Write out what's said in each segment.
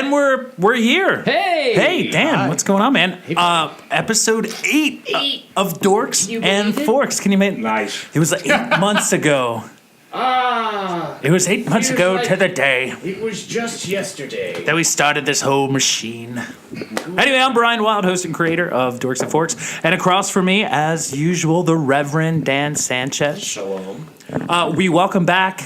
And we're here. Hey, Dan, Hi. What's going on, man? Hey, Episode 8 of Dorks and Forks. Can you make Nice. It was 8 months ago. It was 8 months ago to the day It was just yesterday. that we started this whole machine. Anyway, I'm Brian Wild, host and creator of Dorks and Forks, and across from me, as usual, the Reverend Dan Sanchez. Shalom. We welcome back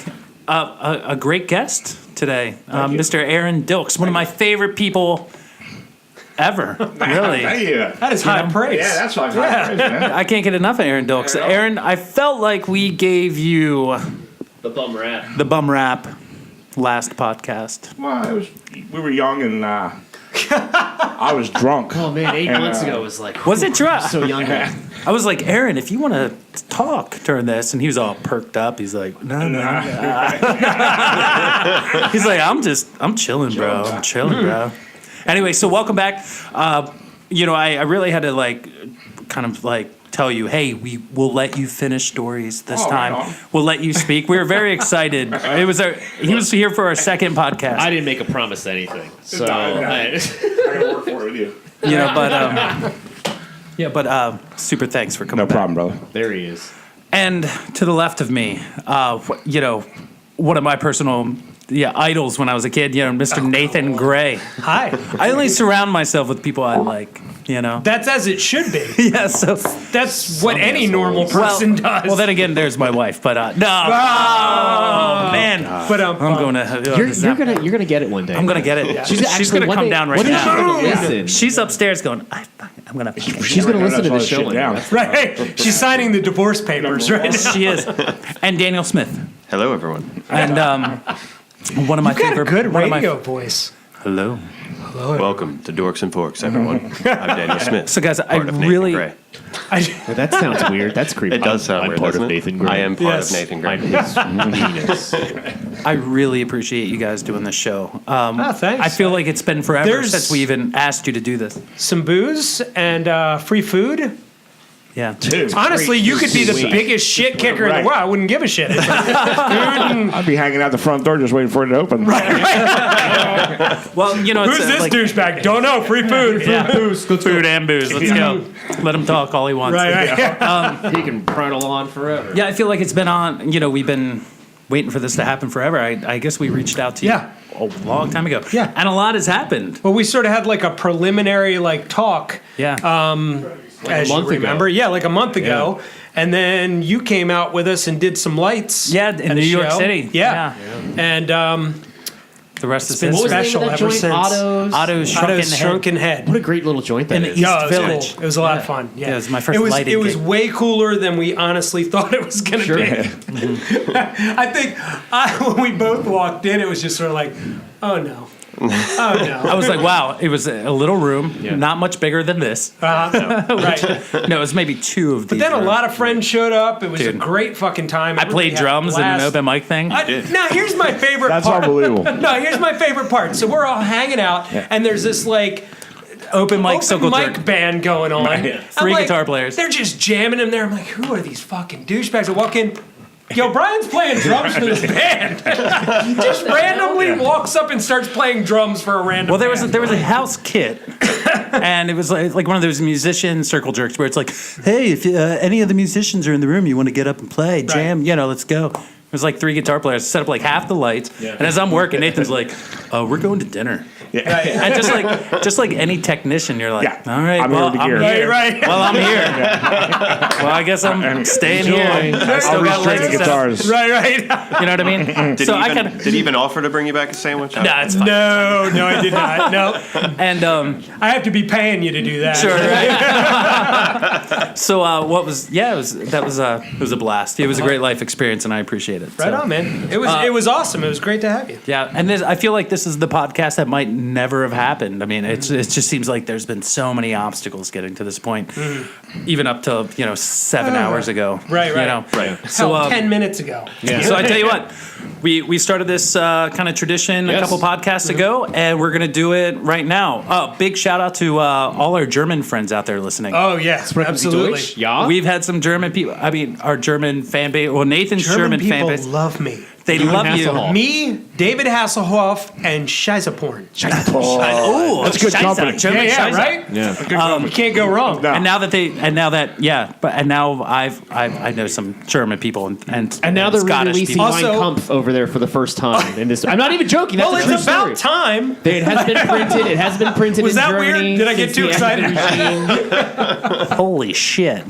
a great guest today, Mr. Aaron Dilks, one of my favorite people ever. Really, Thank you. That is high praise. Yeah, that's my praise, man. I can't get enough of Aaron Dilks. Aaron, I felt like we gave you The bum rap. the bum rap last podcast. Well, we were young and I was drunk. Oh man, 8 And, months ago was like. Was it dry? So young. I was like, Aaron, if you want to talk during this, and he was all perked up. He's like, no. He's like, I'm chilling, bro. I'm chilling, bro. Anyway, so welcome back. I really had to tell you, hey, we will let you finish stories this time. Right on. We'll let you speak. We were very excited. He was here for our second podcast. I didn't make a promise to anything, so I gotta work for it with you. but super thanks for coming No back. problem, brother. there he is. And to the left of me, one of my personal idols when I was a kid, Mr. Nathan Gray. Hi. I only surround myself with people I like, That's as it should be. Yeah, so That's what any normal person does. well, then again, there's my wife, but no. Oh, man. But I'm going to. You're gonna get it one day. I'm gonna get it. She's actually, gonna one come day- down right one day she's now. gonna listen. She's upstairs going. I'm gonna. She's gonna listen to the show. Shit down. right, she's signing the divorce papers right now. She is. And Daniel Smith. Hello, everyone. And one of my You've got a favorite. good one of my- radio voice. Hello. Welcome to Dorks and Forks, everyone. I'm Daniel Smith. So, guys, part of Nathan Gray. That sounds weird. That's creepy. It does sound I'm weird, part doesn't of it? Nathan Gray. I am part Yes. of Nathan Gray. I'm his penis. I really appreciate you guys doing this show. Thanks. I feel like it's been forever There's- since we even asked you to do this. Some booze and free food. Yeah. Dude, Honestly, you could be the sweet. biggest shit kicker in Right. the world. I wouldn't give a shit. Food and- I'd be hanging out the front door just waiting for it to open. Well, Who's this douchebag? Don't know. Free food. Food and booze. Let's go. Let him talk all he wants. Right. He can prattle on forever. Yeah, I feel like it's been on. We've been waiting for this to happen forever. I guess we reached out to you Yeah. a long time ago. Yeah. And a lot has happened. Well, we sort of had like a preliminary talk. Yeah. As you month ago. remember. Yeah, like a month ago. And then you came out with us and did some lights. Yeah, in at New a York show. City. Yeah. And The rest is been history. special What was the name of that ever joint? since. Otto's Otto's Shrunken Head. What a great little joint that In the is. East Yeah, it was Village. cool. It was a lot of fun. Yeah, Yeah, it was my first It was, lighting it was gig. way cooler than we honestly thought it was going to Sure. be. I think when we both walked in, it was just sort of like, oh no. Oh no. I was like, wow, it was a little room, not much bigger than this. Right. No, it was maybe two of these. But then a rooms. lot of friends showed up. It was a Dude. great fucking time. I played drums in an open mic thing. Now here's my favorite That's part. unbelievable. No, here's my favorite part. So we're all hanging out, and there's this Open mic circle open mic jerk. band going on. I'm Three guitar players. They're just jamming in there. I'm like, who are these fucking douchebags? I walk in. Yo, Brian's playing drums for this band. He just randomly walks up and starts playing drums for a random. Well, there was band. a house kit, and it was like one of those musician circle jerks where it's like, hey, if any of the musicians are in the room, you want to get up and play, jam, let's go. It was like three guitar players, set up like half the lights, and as I'm working, Nathan's like, we're going to dinner. And just like any technician, you're like, Yeah. all right, I'm well, here to I'm gear. here. Right. Well, I'm here. Well, I guess I'm staying here. I still I'll got restrain lights the set up. guitars. Right. You know what I mean? Did, So he I even, kind of. did he even offer to bring you back a sandwich? Nah, it's fine. No, I did not. No, And I have to be paying you to do that. sure. Right? So what was? Yeah, it was a blast. It was a great life experience, and I appreciate it. Right So, on, man. It was awesome. It was great to have you. Yeah, and I feel like this is the podcast that might never have happened. I mean, it just seems like there's been so many obstacles getting to this point, even up to 7 hours ago. Right. Right. So So 10 minutes ago. so I tell you what, we started this kind of tradition a couple podcasts ago, and we're gonna do it right now. Big shout out to all our German friends out there listening. Oh yes, absolutely. Yeah. We've had some German people. I mean, our German fan base. Well, Nathan's German fan people base. love me. They love you. Hasselhoff. Me, David Hasselhoff, and Shizaporn. Oh, That's good company. German Yeah, Scheiße. right? Yeah. You can't go wrong. No. And now I know some German people and And now they're Scottish releasing people. Mein Also- Kampf over there for the first time. In this, I'm not even joking. That's Well, a true it's about story. time. It has been printed. It has been printed Was in that Germany. weird? Did I get since too the excited? regime. Holy shit.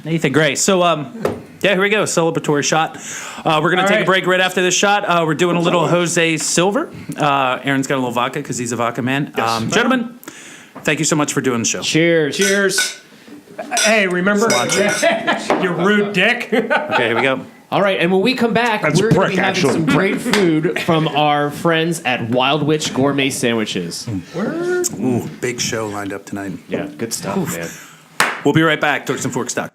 Nathan Gray. So, yeah, here we go. Celebratory shot. We're going to take right. a break right after this shot. We're doing a little Jose Silver. Aaron's got a little vodka because he's a vodka man. Gentlemen, thank you so much for doing the show. Cheers. Cheers. Hey, remember? You rude dick. Okay, here we go. All right, and when we come back, That's a we're going to prick, be having actually. some great food from our friends at Wildwich Gourmet Sandwiches. Ooh, big show lined up tonight. Yeah, good stuff, man. We'll be right back. Dorks and Forks Doc.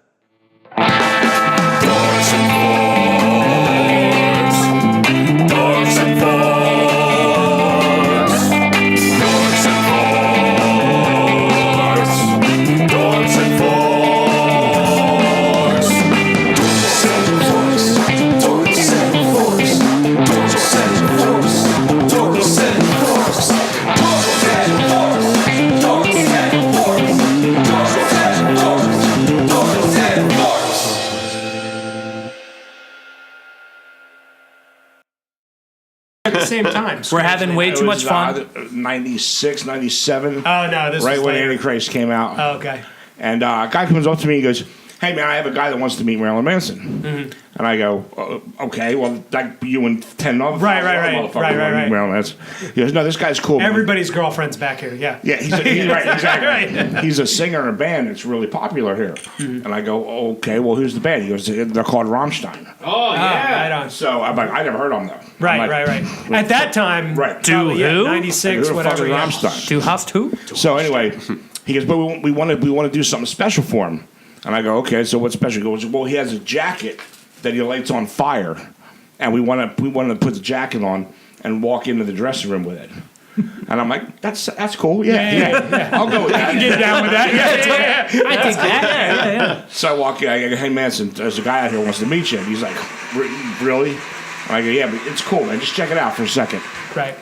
At the same time. We're having way It too was, much fun. 96, 97. Oh, no. This Right was when later. Antichrist came out. Oh, okay. And a guy comes up to me and goes, "Hey, man, I have a guy that wants to meet Marilyn Manson." Mm-hmm. And I go, "Okay, well, like you and 10 other Right. motherfuckers Right. want to meet Marilyn Manson." He goes, "No, this guy's cool, man." Everybody's girlfriend's back here. Yeah. Yeah, he's right, exactly. He's a singer in a band that's really popular here. Mm-hmm. And I go, "Okay, well, who's the band?" He goes, "They're called Rammstein." Oh, Right on. So I'm like, I never heard of them, though. Right. I'm like, At that time, Right. probably, yeah, who? 96, Who the fuck whatever. is Yeah. Rammstein? Du hast who? So anyway, he goes, "But we want to do something special for him." And I go, "Okay, so what's special?" He goes, "Well, he has a jacket that he lights on fire, and we want to put the jacket on and walk into the dressing room with it." And I'm like, "That's cool, yeah. I'll go with that." Get down with that. Yeah. I think that. So I walk in, I go, "Hey, Manson, there's a guy out here who wants to meet you." And he's like, "Really?" And I go, "Yeah, but it's cool, man. Just check it out for a second." Right.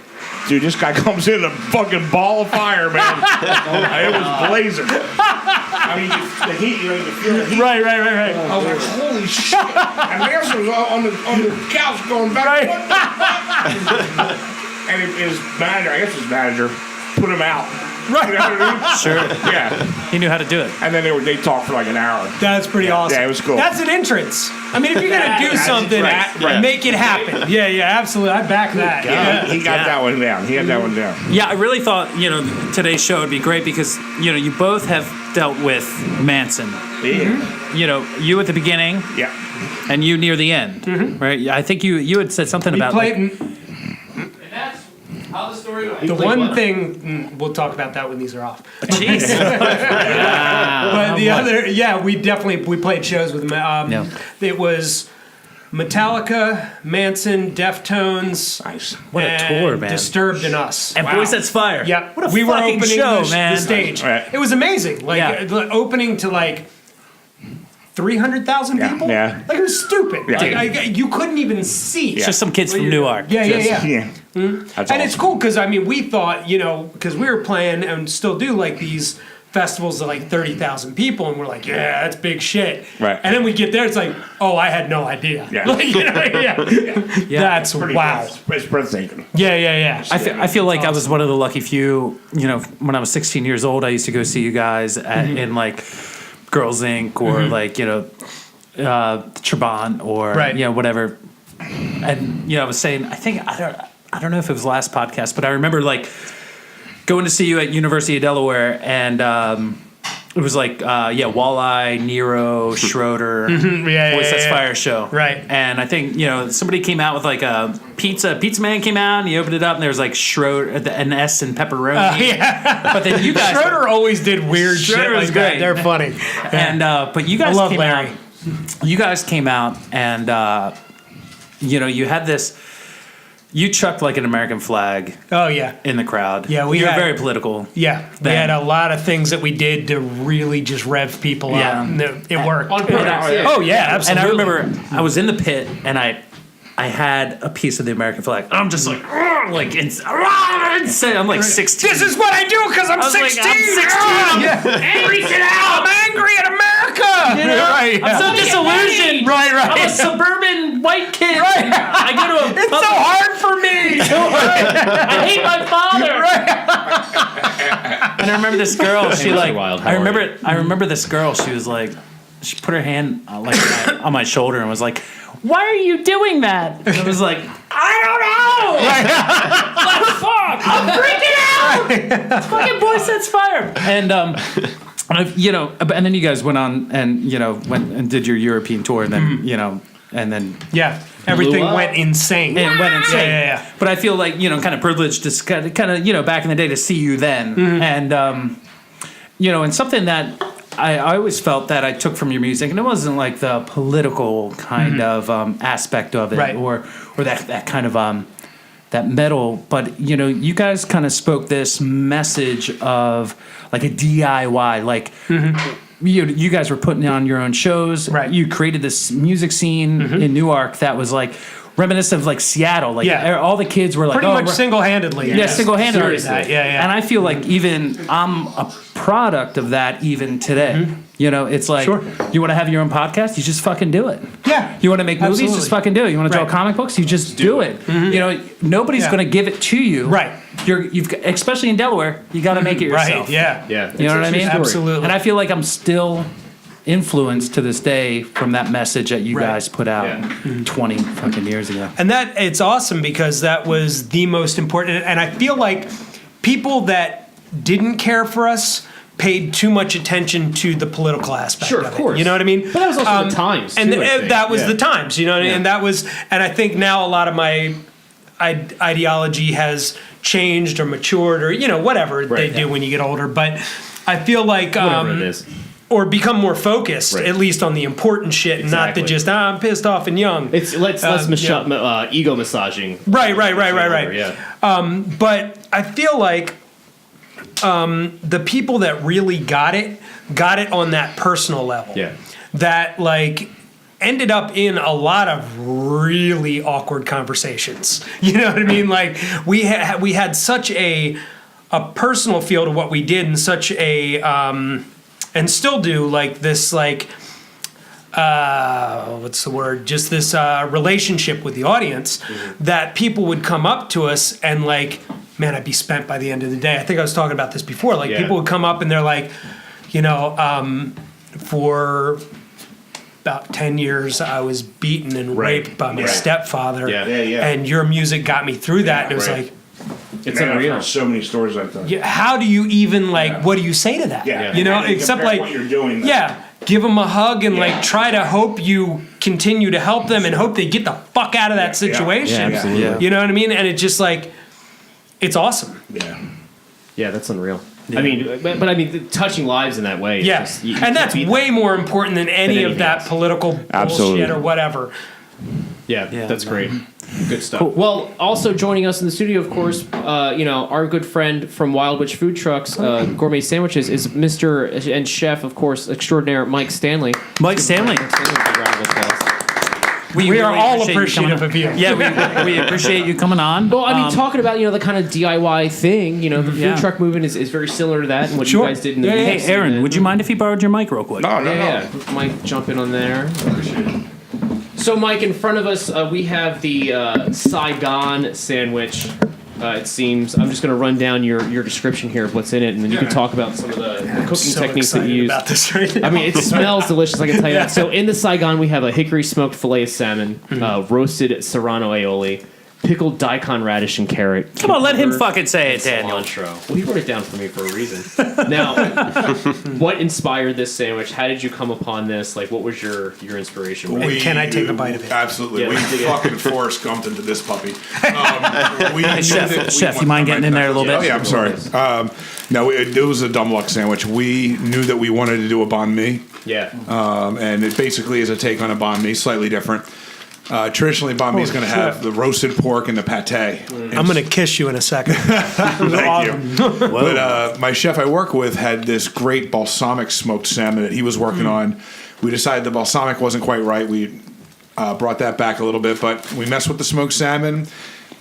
Dude, this guy comes in a fucking ball of fire, man. It was blazing. I mean, the heat, you know, you feel the heat. Right. I was like, "Holy shit!" And Manson was on the couch going back. What the fuck? And his manager, I guess his manager, put him out. Right. You know what I mean? Sure. Yeah. He knew how to do it. And then they talked for like an hour. That's pretty awesome. Yeah, it was cool. That's an entrance. I mean, if you're going to do something, right. make it happen. Yeah, absolutely. I back that. Yeah, he got that one down. He had that one down. Yeah, I really thought, today's show would be great because, you both have dealt with Manson. Yeah. You at the beginning Yeah. and you near the end, right? I think you had said something about That's how the story went. The one thing, we'll talk about that when these are off. jeez. But the other, we played shows with them. Yeah. It was Metallica, Manson, Deftones, Nice. What a and tour, man. Disturbed and Us. And Boys That's Fire. Yep. What a we were fucking opening show, the man. stage. Right. It was amazing. Like Yeah. opening to like 300,000 Yeah, people. yeah. Like it was stupid. Yeah. Like, you couldn't even see. Just some kids from Newark. Yeah. Yeah. That's And awesome. it's cool because we thought, because we were playing and still do like these festivals of like 30,000 people, and we're like, yeah, that's big shit. Right. And then we get there, it's like, oh, I had no idea. Yeah. Like, That's Pretty wow. It's breathtaking. Yeah. I feel like I was one of the lucky few. When I was 16 years old, I used to go see you guys in like Girls Inc. or like Trabant or Right. whatever. And I was saying, I don't know if it was last podcast, but I remember like going to see you at University of Delaware, and it was like Walleye, Nero, Schroeder, Voice That's Fire show, Right. And I think somebody came out with like a pizza man came out and he opened it up and there was like Schroeder, an S and pepperoni. But then you guys, Schroeder always did weird shit Schroeder was like that. great. They're funny. and but you guys love came Larry. out. You guys came out and you had this. You chucked like an American flag Oh, yeah. in the crowd. Yeah, we you were had- very political. Yeah, we Then. had a lot of things that we did to really just rev people Yeah. up. And it worked. On purpose, yeah. Oh, yeah, And absolutely. I remember I was in the pit and I I had a piece of the American flag. I'm just like, I'm like 16. This is what I do because I'm I was like, 16. I'm 16. Angry, get out. I'm angry at America. You know? Right, yeah. I'm so disillusioned. Right. I'm a suburban white kid. I go to a It's so hard for me. I hate my father. And I remember this girl. She like. Wild. How I are remember this girl. She was like. She put her hand like on my shoulder and was like, "Why are you doing that?" And I was like, "I don't know. What the fuck? I'm freaking out. It's fucking Boys Sets Fire." And and then you guys went on and went and did your European tour, and then and then Yeah, everything up. went insane. it went insane. Yeah. But I feel like kind of privileged to kind of back in the day to see you then, and and something that I always felt that I took from your music, and it wasn't like the political kind of aspect of it, Right. or that kind of that metal, but you guys kind of spoke this message of like a DIY, like. You guys were putting on your own shows. Right. You created this music scene in Newark that was like reminiscent of like Seattle. Like all the kids were like Pretty much single-handedly. Yeah, single-handedly. Started that. Yeah. And I feel like even I'm a product of that even today. It's like Sure. you want to have your own podcast, you just fucking do it. Yeah. You want to make movies, Absolutely. just fucking do it. You want to draw Right. comic books, you just do it. Nobody's Yeah. going to give it to you. Right. You've especially in Delaware, you got to make it yourself. Right. Yeah. Yeah. You know what I mean? Absolutely. And I feel like I'm still influenced to this day from that message that you Right. guys put out 20 fucking years ago. And that it's awesome because that was the most important. And I feel like people that didn't care for us paid too much attention to the political aspect Sure, of of it. course. You know what I mean? But that was also the times, And too, I think. that was Yeah. the times, you know what I mean? Yeah. And that was, and I think now a lot of my ideology has changed or matured or, whatever they do when you get older. But I feel like, Whatever it is. or become more focused, Right. at least on the important shit, not Exactly. the just, I'm pissed off and young. It's less ego massaging. Right. Yeah. But I feel like the people that really got it on that personal level. Yeah. That like ended up in a lot of really awkward conversations. You know what I mean? Like we had such a personal feel to what we did, and such a and still do, like this like what's the word? Just this relationship with the audience that people would come up to us and like, man, I'd be spent by the end of the day. I think I was talking about this before. Like people would come up and they're like, for about 10 years, I was beaten and raped by my stepfather. Yeah. And your music got me through that. And it was right. like, It's Man, I've unreal. heard so many stories like that. how do you even what do you say to that? Yeah. You know, And except compare like, what you're doing. give them a hug and like try to hope you continue to help them and hope they get the fuck out of that situation. Yeah, absolutely. Yeah. You know what I mean? And it's just like, it's awesome. Yeah. Yeah, that's unreal. I mean, but I mean, touching lives in that way. is Yeah. just- you And can't that's beat way more important than any of anything that else. political Absolutely. bullshit or whatever. Yeah, Yeah, that's no. great. Good stuff. Well, also joining us in the studio, of course, our good friend from Wildwich Food Trucks, Gourmet Sandwiches, is Mr. and Chef, of course, extraordinaire Mike Stanley. Mike Stanley. Big round of applause. We are really all appreciate you appreciative of you. Yeah, we appreciate you coming on. Well, I mean, talking about the kind of DIY thing, the food Yeah. truck movement is very similar to that, and what Sure. you guys did in the Hey, mix Aaron, and would you mind if he borrowed your mic real quick? No. Yeah, Mike, jump in on there. So, Mike, in front of us, we have the Saigon sandwich. It seems. I'm just going to run down your description here of what's in it, and then you can talk about some of the cooking So techniques that you excited use. about this right now. I mean, it smells delicious, I can tell you that. So, in the Saigon, we have a hickory smoked fillet of salmon, roasted serrano aioli, pickled daikon radish and carrot. Come on, let him cucumber, fucking say it, and Daniel. cilantro. Well, he wrote it down for me for a reason. Now, what inspired this sandwich? How did you come upon this? Like, what was your inspiration? And can I take a bite of it? Absolutely. Yeah, We let's dig in. fucking Forrest Gumped into this puppy. We knew Chef, that we Chef, you want- mind getting in there a little bit? Oh, yeah, I'm sorry. No, it was a dumb luck sandwich. We knew that we wanted to do a banh mi, Yeah. and it basically is a take on a banh mi, slightly different. Traditionally, banh mi is going to have the roasted pork and the pate. I'm going to kiss you in a second. Thank you. But my chef I work with had this great balsamic smoked salmon that he was working on. We decided the balsamic wasn't quite right. We brought that back a little bit, but we messed with the smoked salmon.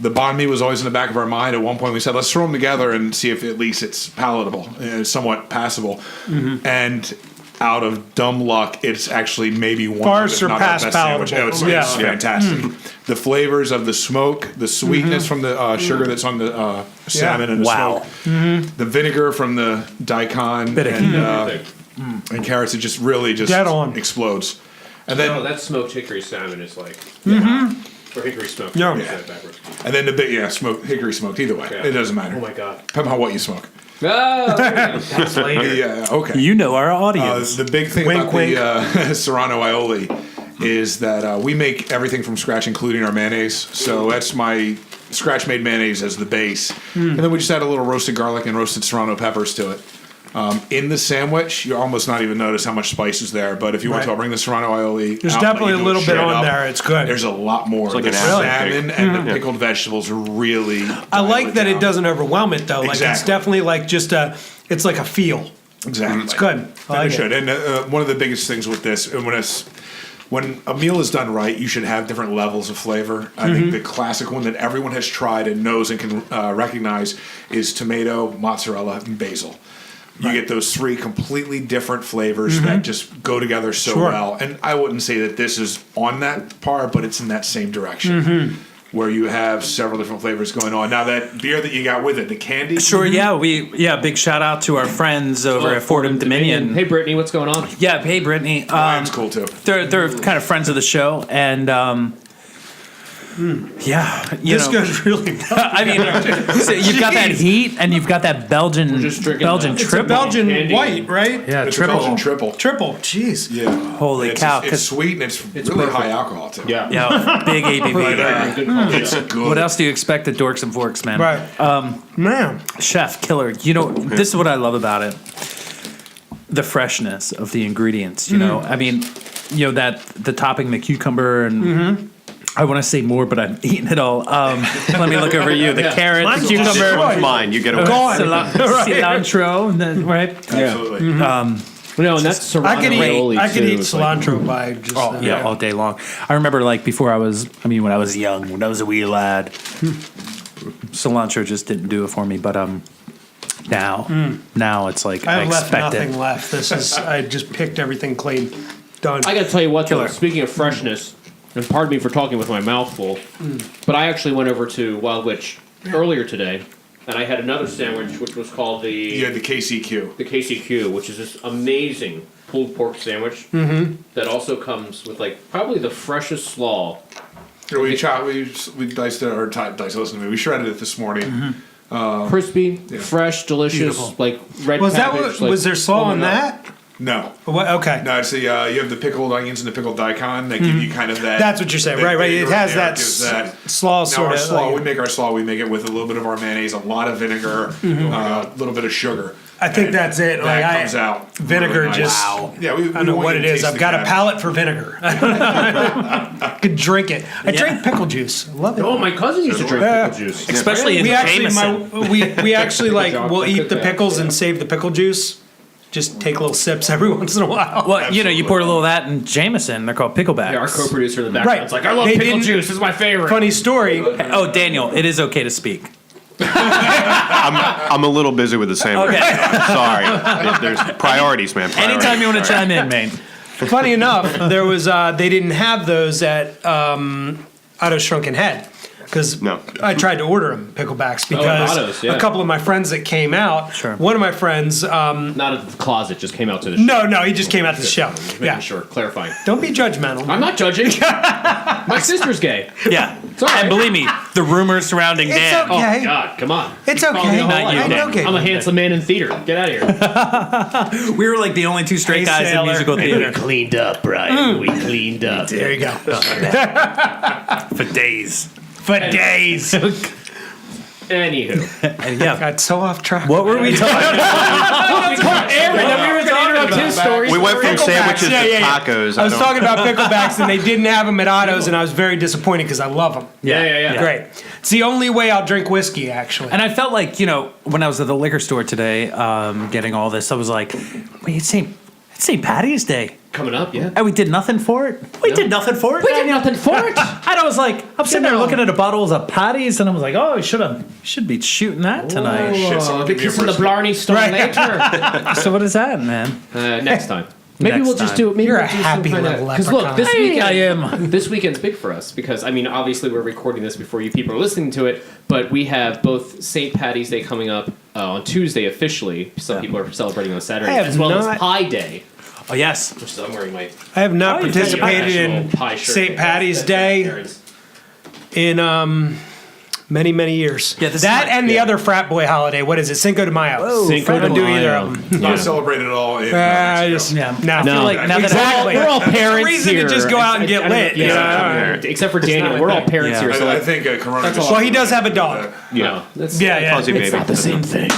The banh mi was always in the back of our mind. At one point, we said, let's throw them together and see if at least it's palatable, somewhat passable. And out of dumb luck, it's actually maybe one Far of, if not our surpassed best sandwich. palatable. It's fantastic. The flavors of the smoke, the sweetness from the sugar that's on the salmon and the Wow. smoke, the vinegar from the daikon and carrots, it just really just Dead on. explodes. And then Oh, that smoked hickory salmon is like, or hickory smoked. Yeah. I said it backwards. And then smoked hickory smoked. Either way, Yeah. it doesn't matter. Oh my god. Depends on what you smoke. Oh, that's later. Yeah, okay. You know our audience. The big thing Wink, about wink. the Serrano aioli is that we make everything from scratch, including our mayonnaise. So that's my scratch-made mayonnaise as the base, and then we just add a little roasted garlic and roasted Serrano peppers to it. In the sandwich, you almost not even notice how much spice is there. But if you want to, Right. I'll bring the Serrano aioli. There's out, let definitely you a do it little bit straight on up. there. It's good. There's a lot more. like the an apple salmon cake. and the pickled vegetables are really. I like dialed that it down. doesn't overwhelm it though. Like it's Exactly. definitely like just it's like a feel. Exactly. It's good. I And like it it. should. And one of the biggest things with this, when a meal is done right, you should have different levels of flavor. I think the classic one that everyone has tried and knows and can recognize is tomato, mozzarella, and basil. You get those three completely different flavors that just go together so Sure. well. And I wouldn't say that this is on that par, but it's in that same direction. Where you have several different flavors going on. Now that beer that you got with it, the candy. Sure, yeah, big shout out to our friends over at Fordham Dominion. Hey, Brittany, what's going on? Yeah, hey Brittany. Wine's cool too. They're kind of friends of the show, and yeah, This goes really well. I mean, so you've got that heat, and you've got that Belgian just drinking Belgian the- It's a triple. Belgian Candy. white, right? Yeah, It's triple. a Belgian triple. Triple. Jeez. Yeah. Holy it's, cow! It's 'cause- sweet and it's really perfect. high alcohol too. Yeah. yeah, big ABV. Good call. It's good. What else do you expect at Dorks and Forks, man? Right. Man. Chef, killer. You know, this is what I love about it. The freshness of the ingredients, you know. I mean, you know, that the topping, the cucumber and I want to say more, but I'm eating it all. Let me look over you. The carrot, Mine's the just cucumber, right. Mine, you get away. cilantro, and then, right? Absolutely. No, and that's Serrano I could aioli, eat too. Like, cilantro by just Yeah, all day long. I remember like before when I was young, when I was a wee lad, cilantro just didn't do it for me. But now it's like I I have left expect nothing it. left. This is I just picked everything clean. Done. I got to tell you what, though, Killer. speaking of freshness, and pardon me for talking with my mouth full, but I actually went over to Wildwich earlier today, and I had another sandwich, which was called You had the KCQ. the KCQ, which is this amazing pulled pork sandwich that also comes with like probably the freshest slaw. We diced it, or diced, listen to me, we shredded it this morning. Crispy, fresh, delicious, Beautiful. like red was that cabbage. what, like, was there slaw oh my in God. that? No. What? Okay. No, it's the, you have the pickled onions and the pickled daikon that give you kind of that. That's what you're saying. Right. It has that slaw Now sort our of. slaw, like- we make our slaw, we make it with a little bit of our mayonnaise, a lot of vinegar, a little bit of sugar. I think And that's it. That Like comes out. vinegar really nice. just- Wow. Yeah, we I don't know what it is. I've got a palate for vinegar. I could drink it. I drink pickle juice. I love it. Oh, my cousin used to drink Yeah. pickle juice. Especially in we actually, Jameson. we actually like job. we'll I eat cooked the that. pickles and save the pickle juice. Just take little sips every once in a while. Well, you know, you pour a little of that in Jameson. They're called picklebacks. Yeah, our co-producer in the Right. background's like, I love They pickle didn't- juice. This is my favorite. Funny story. Oh, Daniel, it is okay to speak. I'm a little busy with the sandwich. Okay. I'm sorry. There's priorities, man. Anytime you want to chime in, man. Funny enough, there was they didn't have those at Otto's Shrunken Head because No. I tried to order them picklebacks because Otto's, yeah. a couple of my friends that came out. Sure. One of my friends, Not at the closet, just came out to the show. no, he just came out to the show. Making Yeah, sure, clarifying. don't be judgmental. I'm not judging. My sister's gay. Yeah. all right. And believe me, the rumors surrounding It's Dan. okay. Oh, God, come on. It's Call me okay. the whole Not life. you, I Dan. know, I'm a handsome man in theater. Get out of here. We were like the only two straight Hey, guys in sailor. musical theater Cleaned up, Brian. We cleaned up. There you go. for days. For days. Anywho. And yeah. Got so off track. What were we talking about? Aaron, then we were going to interrupt his story. We went from Picklebacks, sandwiches yeah, to yeah, yeah. tacos. I was don't- talking about picklebacks and they didn't have them at Otto's and I was very disappointed because I love them. Yeah. Great. It's the only way I'll drink whiskey, actually. And I felt like, you know, when I was at the liquor store today, getting all this, I was like, wait, it's St. Patty's Day. Coming up, yeah. And we did nothing for it. We did nothing for it. We did nothing for it. And I was like, I'm sitting there looking at a bottle of patties, and I was like, oh, should be shooting that tonight. Oh, be kissing the Blarney Stone later. So what is that, man? Next time. Maybe Next we'll just time. do it. Maybe You're we'll a do some happy kind of little because look, this Hey, weekend I am. This weekend's big for us because I mean, obviously we're recording this before you people are listening to it, but we have both St. Patty's Day coming up on Tuesday officially. Some people are celebrating on Saturday, I have as well as not- Pie Day, Oh, yes. which is I'm wearing my I have not Oh, you've got your participated in national pie shirt. St. Patty's Day in many years. Yeah, this that is and the other frat boy holiday. What is it? Cinco de Mayo. Cinco I don't de do either Mayo. of them. Not celebrated at all. In, I Mexico. just Yeah. nah. I feel like now that Exactly. We're all There's a parents reason here. to just go out and get I don't know lit. if you you guys- know? Except for Daniel, we're all parents Yeah. here. So I like, think Corona. That's all. Well, he does have a dog. no, that's Yeah. Fuzzy It's baby. not the same thing.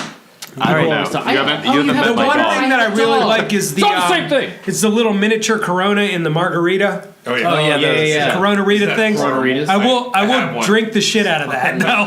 All right. No, So you haven't met The my one dog. thing that I really like is the It's not the same thing. It's the little miniature Corona in the margarita. Oh yeah. Oh, yeah, yeah. Corona Rita thing. Corona-ritas? I I have will one. drink the shit out of that. No,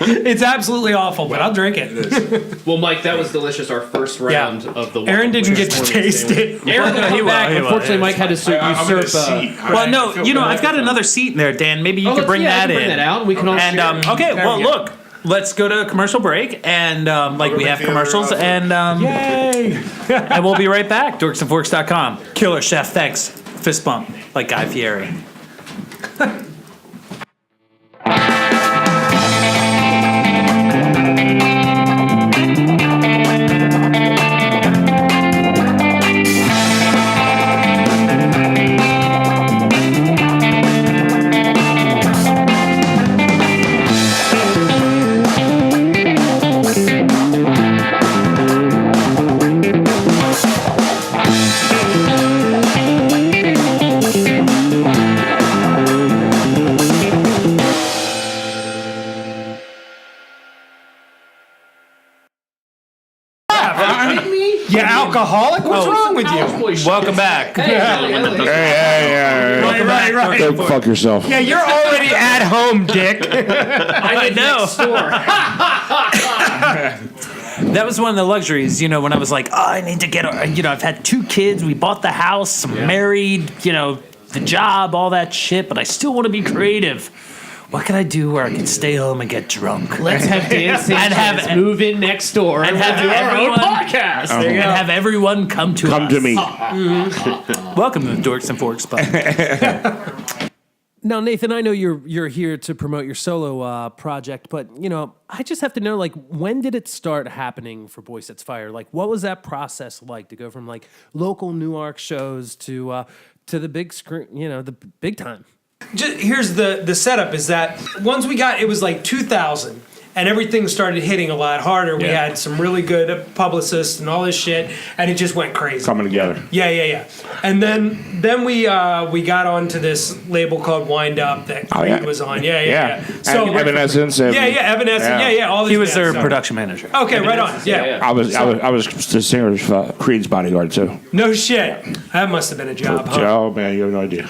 it's absolutely awful, but I'll drink it. Well, Mike, that was delicious. Our first round of the. Aaron didn't get to taste it. Aaron didn't He come will, back. he will. Unfortunately, Mike had to I'm in a usurp. seat. Well, no, I feel you know, bad. I've got another seat in there, Dan. Maybe you Oh, could bring yeah, that you in. can bring that out, and we can all And share. okay, There well, we go. look, let's go to a commercial break, and like we make have the other commercials, offer. and Yay! and we'll be right back. Dorksandforks.com. Killer chef, thanks. Fist bump like Guy Fieri. You alcoholic? What's wrong with you? Welcome back. Right. Go fuck yourself. Yeah, you're already at home, Dick. I know. That was one of the luxuries, you know, when I was like, oh, I need to get, you know, I've had 2 kids, we bought the house, I'm married, you know, the job, all that shit, but I still want to be creative. What can I do where I can stay home and get drunk? Let's have Dan Sanchez move in next door and have do our own everyone- podcast. And have everyone come to us. Come to me. Welcome to the Dorks and Forks Podcast. Now, Nathan, I know you're here to promote your solo project, but you know, I just have to know, like, when did it start happening for Boy Sets Fire? Like, what was that process like to go from like local Newark shows to the big screen, you know, the big time? Here's the setup is that once we got, it was like 2000 and everything started hitting a lot harder. We had some really good publicists and all this shit, and it just went crazy. Coming together. Yeah. And then we got onto this label called Wind Up that Creed was on. Yeah. So Evanescence. Evanescence. Yeah. All these He was bands, their so- production manager. Okay, right on. Yeah. I was the singer of Creed's bodyguard too. No shit. That must have been a job, huh? Oh man, you have no idea.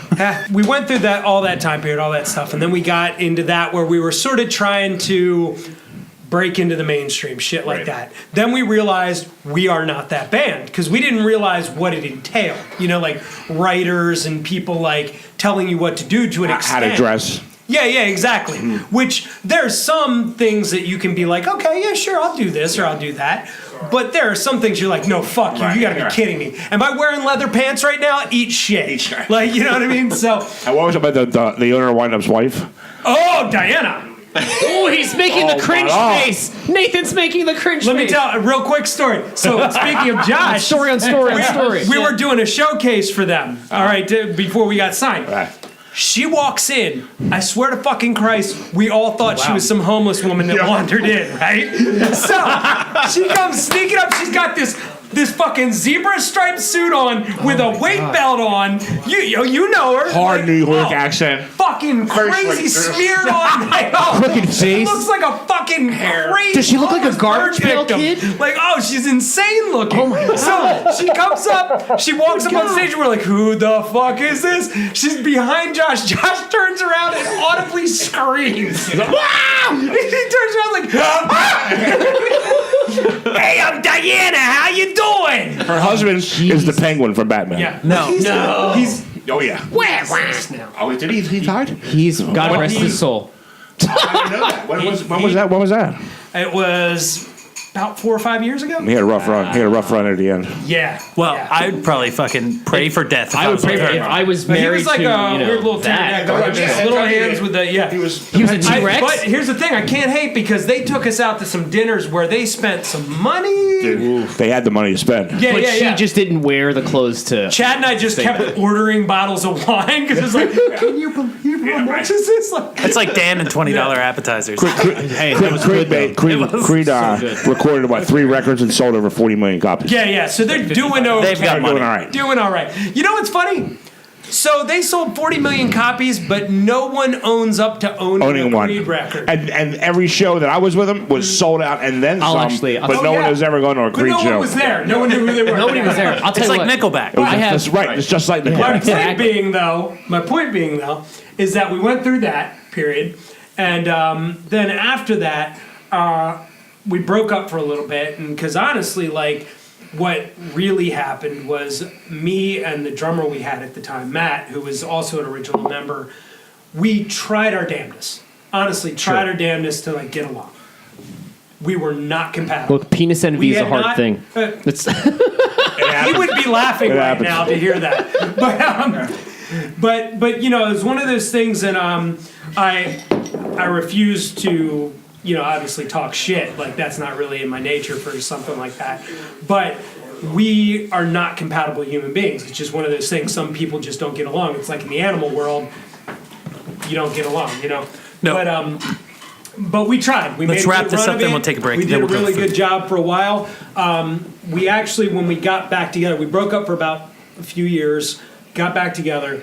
We went through all that time period, all that stuff, and then we got into that where we were sort of trying to break into the mainstream, shit like that. Then we realized we are not that band because we didn't realize what it entailed. You know, like writers and people like telling you what to do to an How extent. to dress. Yeah, exactly. Which there's some things that you can be like, okay, yeah, sure, I'll do this or I'll do that. But there are some things you're like, no, fuck you. You gotta be kidding me. Am I wearing leather pants right now? Eat shit. Like, you know what I mean? So, And what was about the owner of Wind Up's wife? oh, Diana. Oh, he's making the cringe face. Nathan's making the cringe Let face. me tell a real quick story. So, speaking of Josh, Story on story on story. we were doing a showcase for them, all right, before we got signed. Right. She walks in. I swear to fucking Christ, we all thought she was some homeless woman that wandered in, right? So she comes sneaking up. She's got this fucking zebra striped suit on with a weight belt on. You know her. Hard Like, New York oh, accent. Fucking crazy smeared on. Like, Crooked face. Looks like a fucking crazy. Does she look like a homeless garbage bird pail victim. kid? Like, oh, she's insane looking. Oh my God. So she comes up, she walks up on stage, and we're like, who the fuck is this? She's behind Josh. Josh turns around and audibly screams. Wow! He turns around like, ah! Hey, I'm Diana. How you doing? Her husband is the Penguin from Batman. Yeah. No. He's Oh yeah. now. Oh, did he died? He's God rest his soul. I didn't know that. When was that? It was about 4 or 5 years ago. He had a rough run. He had a rough run at the end. Yeah. Well, yeah. I'd probably fucking pray for death. If I would was pray with for her. if I was But he married was like to a weird little that. pterodactyl, little hands with the He was He was a T-Rex. But here's the thing, I can't hate because they took us out to some dinners where they spent some money. Dude, they had the money to spend. Yeah, But yeah, she yeah. just didn't wear the clothes to. Chad and I just kept ordering bottles of wine because it's like, can you believe how much is this? Like, It's like Dan and $20 appetizers. Hey, that was good though. Creed recorded what 3 records and sold over 40 million copies. yeah. So they're doing okay. They've got money. Doing all right. Doing all right. You know what's funny? So they sold 40 million copies, but no one owns up to owning a one. Creed record. And every show that I was with them was sold out and then I'll some. actually- but Oh, no one yeah. was ever going to a But Creed no show. one was there. No one knew who they were. Nobody was there. I'll tell It's you like what. Nickelback. I have- That's right. It's just like the My Exactly. point being though, is that we went through that period, and then after that, we broke up for a little bit, and because honestly, like, what really happened was me and the drummer we had at the time, Matt, who was also an original member, we tried our damnedest. Honestly, tried our damnedest to like get along. We were not compatible. Look, penis envy We is a had hard not- thing. It's He would be laughing It right happens. now to hear that. But you know, it was one of those things that I refused to, you know, obviously talk shit. Like that's not really in my nature for something like that. But we are not compatible human beings. It's just one of those things. Some people just don't get along. It's like in the animal world, you don't get along, you know. No. But we tried. We Let's made a wrap good this run up, of then it. we'll take a break, We and did then a we'll go really food. good job for a while. We actually, when we got back together, we broke up for about a few years, got back together,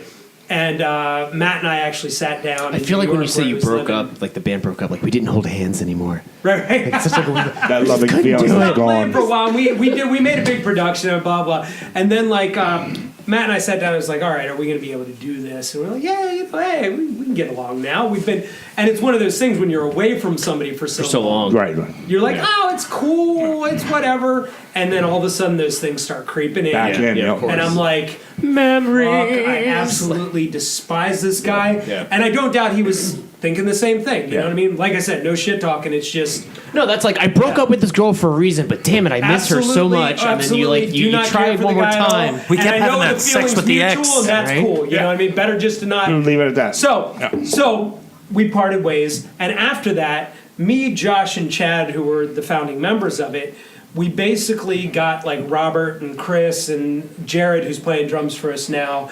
and Matt and I actually sat down. I feel like when you say you broke up, like the band broke up, like we didn't hold hands anymore. right? It's such like a That loving feeling is Playing gone. for a while. We made a big production and blah blah, and then like Matt and I sat down. and was like, all right, are we going to be able to do this? And we're like, yeah, you know, hey, we can get along now. We've been, and it's one of those things when you're away from somebody for so long. Right. You're like, oh, it's cool, it's whatever, and then all of a sudden those things start creeping in. Back in, of course. And I'm like, Memories. fuck, I absolutely despise this guy. Yeah. And I don't doubt he was thinking the same thing. You know Yeah. what I mean? Like I said, no shit talking. It's just No, that's like I broke up with this girl for a reason, but damn it, I miss her so absolutely, much. And then you absolutely like do you not try care it for one the more guy at all. time. We And kept I know having that the sex feeling's with the mutual, ex, and that's right? cool. You know what I mean? Better just to not. Leave it at that. So we parted ways, and after that, me, Josh, and Chad, who were the founding members of it, we basically got like Robert and Chris and Jared, who's playing drums for us now,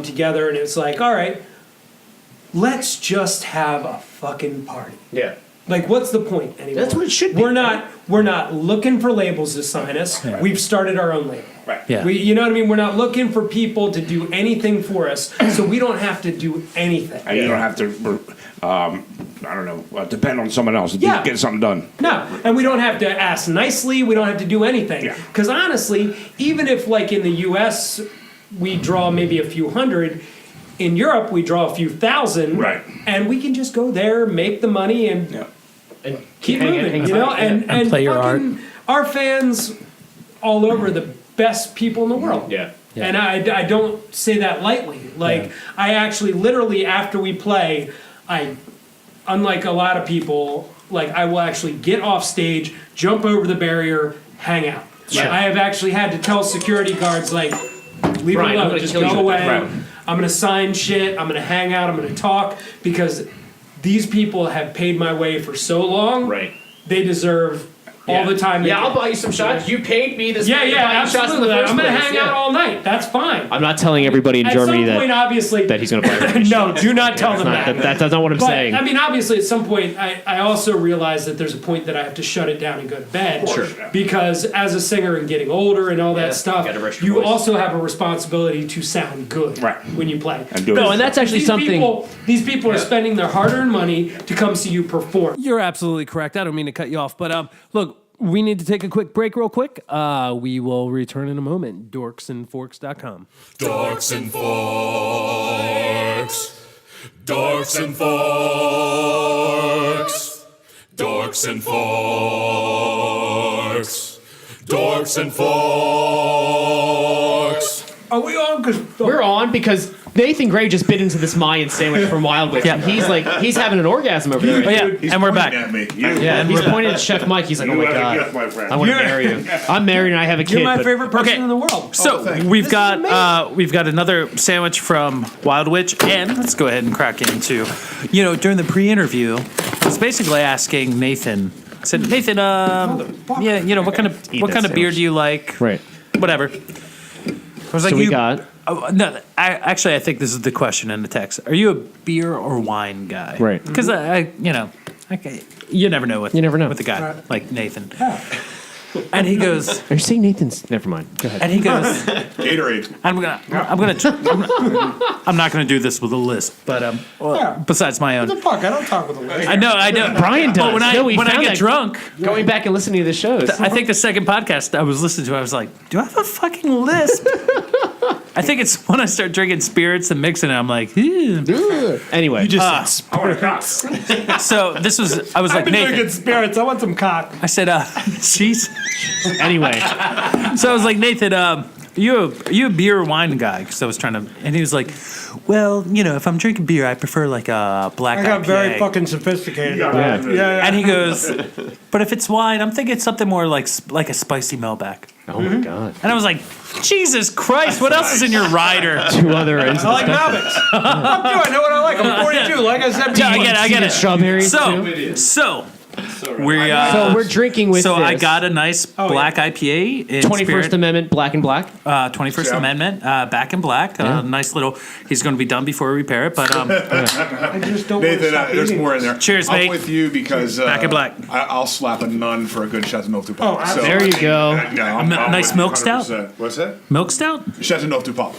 together, and it was like, all right, let's just have a fucking party. Yeah. Like, what's the point anymore? That's what it should be, We're not looking for labels to sign us. We've started our own label. Right. Yeah. You know what I mean? We're not looking for people to do anything for us, so we don't have to do anything. And you don't have to, I don't know, depend on someone else to Yeah. get something done. No, and we don't have to ask nicely. We don't have to do anything. Yeah. Because honestly, even if like in the U.S. we draw maybe a few hundred, in Europe we draw a few thousand. Right. And we can just go there, make the money, and Yeah. And keep hang- moving. hang You know, tight, and play your fucking our fans all over the best people in the world. Yeah. And I don't say that lightly. Like, I actually, literally, after we play, unlike a lot of people, like, I will actually get off stage, jump over the barrier, hang out. Yeah. I have actually had to tell security guards, like, leave Right, it I'm alone, gonna just kill go you. away. Right. I'm going to sign shit, I'm going to hang out, I'm going to talk, because these people have paid my way for so long. Right. They deserve all the time. they Yeah, I'll get. buy you some shots. You paid me this. Yeah, money to yeah, buy you shots in absolutely. the first I'm gonna place. hang Yeah. out all night. That's fine. I'm not telling everybody in At Germany some point, that obviously, that he's going to buy me. no, do not tell them Not- that. that's not what I'm But, saying. I mean, obviously, at some point, I also realize that there's a point that I have to shut it down and go to bed. Sure. Because as a singer and getting older and all that stuff, gotta rest your you voice. also have a responsibility to sound good Right. when you play. And do No, it. and that's actually These something. these people are spending their hard-earned money to come see you perform. You're absolutely correct. I don't mean to cut you off, but look, we need to take a quick break real quick. We will return in a moment. Dorksandforks.com. Dorks and forks. Dorks and forks. Dorks and forks. This. Dorks and Forks. Are we on? We're on because Nathan Gray just bit into this Mayan sandwich from Wildwich. Yeah. And he's having an orgasm over there. Oh, yeah, He's and we're pointing back. At me. Yeah, and he's pointing at Chef Mike. He's like, "Oh my have a god, gift, my friend. I want to marry you. I'm married and I have a kid." You're my but- favorite person Okay. in the world. So we've got another sandwich from Wildwich, and let's go ahead and crack into, during the pre-interview, I was basically asking Nathan. I said, Nathan, what kind of beer sandwich. do you like? Right. Whatever. I was like, So we got. no. I think this is the question in the text. Are you a beer or wine guy? Right. Because you never know with You never know. with a guy like Nathan. And he goes, Are you saying Nathan's? Never mind. Go ahead. and he goes. Gatorade. I'm not gonna do this with a list, but besides my What the own. fuck? I don't talk with a list. I know. Brian does. But when I No, we when I found get that drunk, Going back and listening to the shows. I think the second podcast I was listening to, I was like, do I have a fucking lisp? I think it's when I start drinking spirits and mixing it. I'm like, ew. Anyway, So this was. I was like, I've been Nathan. drinking spirits. I want some cock. I said, jeez. anyway, So I was like, Nathan, you a beer or wine guy? Because I was trying to, and he was like, well, if I'm drinking beer, I prefer like a black I got IPA. very fucking sophisticated. Yeah. And he goes, but if it's wine, I'm thinking something more like a spicy Melback. oh my god, And I was like, Jesus Christ, what else is in your rider? two other ends. I like Malbecs. Fuck you. I know what I like. I'm 42. Like I said, I get it. Strawberries. So we So we're drinking with. so I this. got a nice black IPA in 21st spirit. Amendment, Black and Black. 21st Amendment, back in black. Nice little. He's going to be done before we repair it, but I just don't want to Nathan, stop there's eating. more in there. Cheers, I'm mate. with you because Back in black. I'll slap a nun for a good Chateauneuf du Pape. Oh, absolutely. There you go. No, I'm nice with milk you stout? 100%. What's that? milk stout. Chateauneuf du Pape.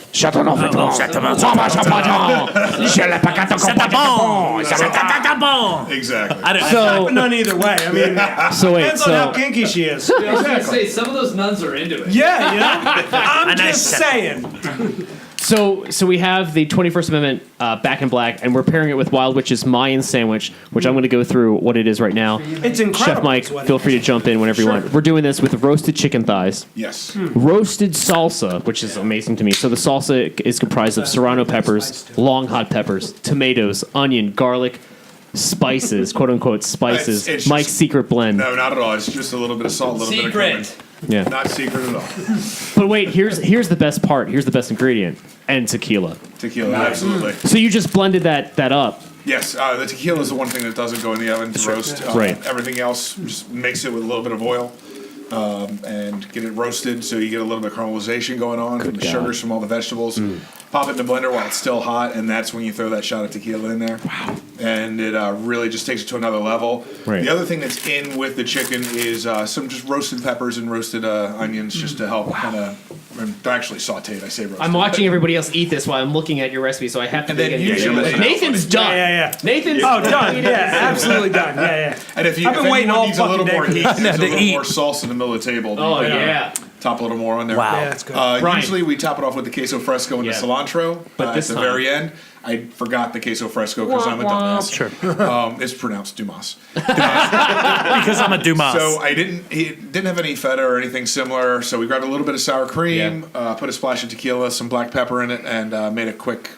Exactly. I don't. So none either way. I mean, So wait, depends on how kinky she is. I was gonna say some of those nuns are into it. Yeah, I'm A nice just set. saying. So we have the 21st Amendment Back in Black, and we're pairing it with Wildwich's Mayan sandwich, which I'm going to go through what it is right now. It's incredible. Chef Mike, is what it feel is. free to jump in whenever you want. We're doing this with roasted chicken thighs, Yes. roasted salsa, which is amazing to me. So the salsa is comprised of serrano peppers, long hot peppers, tomatoes, onion, garlic, spices, quote unquote spices. It's Mike's just- secret blend. No, not at all. It's just a little bit of salt, a little bit of cumin. Secret. Yeah. Not secret at all. But wait, here's the best part. Here's the best ingredient, and tequila. Tequila, absolutely. So you just blended that up. Yes, the tequila is the one thing that doesn't go in the oven to roast. Right. Everything else, just mix it with a little bit of oil and get it roasted so you get a little bit of caramelization going on from the God. sugars from all the vegetables. Pop it in the blender while it's still hot, and that's when you throw that shot of tequila in there. Wow. And it really just takes it to another level. Right. The other thing that's in with the chicken is some just roasted peppers and roasted onions just to help kind of, they're actually sauteed, I say roasted. I'm watching everybody else eat this while I'm looking at your recipe, so I have to And then dig in. usually- Nathan's done. Yeah. Nathan's Oh, done. Yeah, absolutely done. Yeah. And if I've been waiting anyone all needs a little fucking more day heat, for there's a To little eat. more sauce in the middle of the table. Oh You can, yeah. top a little more on there. Wow. Yeah, that's good. Brian. Usually we top it off with the queso fresco and Yeah. the cilantro, But this at the time- very end. I forgot the queso fresco because I'm a dumbass. Sure. It's pronounced Dumas. Because I'm a Dumas. So he didn't have any feta or anything similar. So we grabbed a little bit of sour cream, put a splash of tequila, some black pepper in it, and made a quick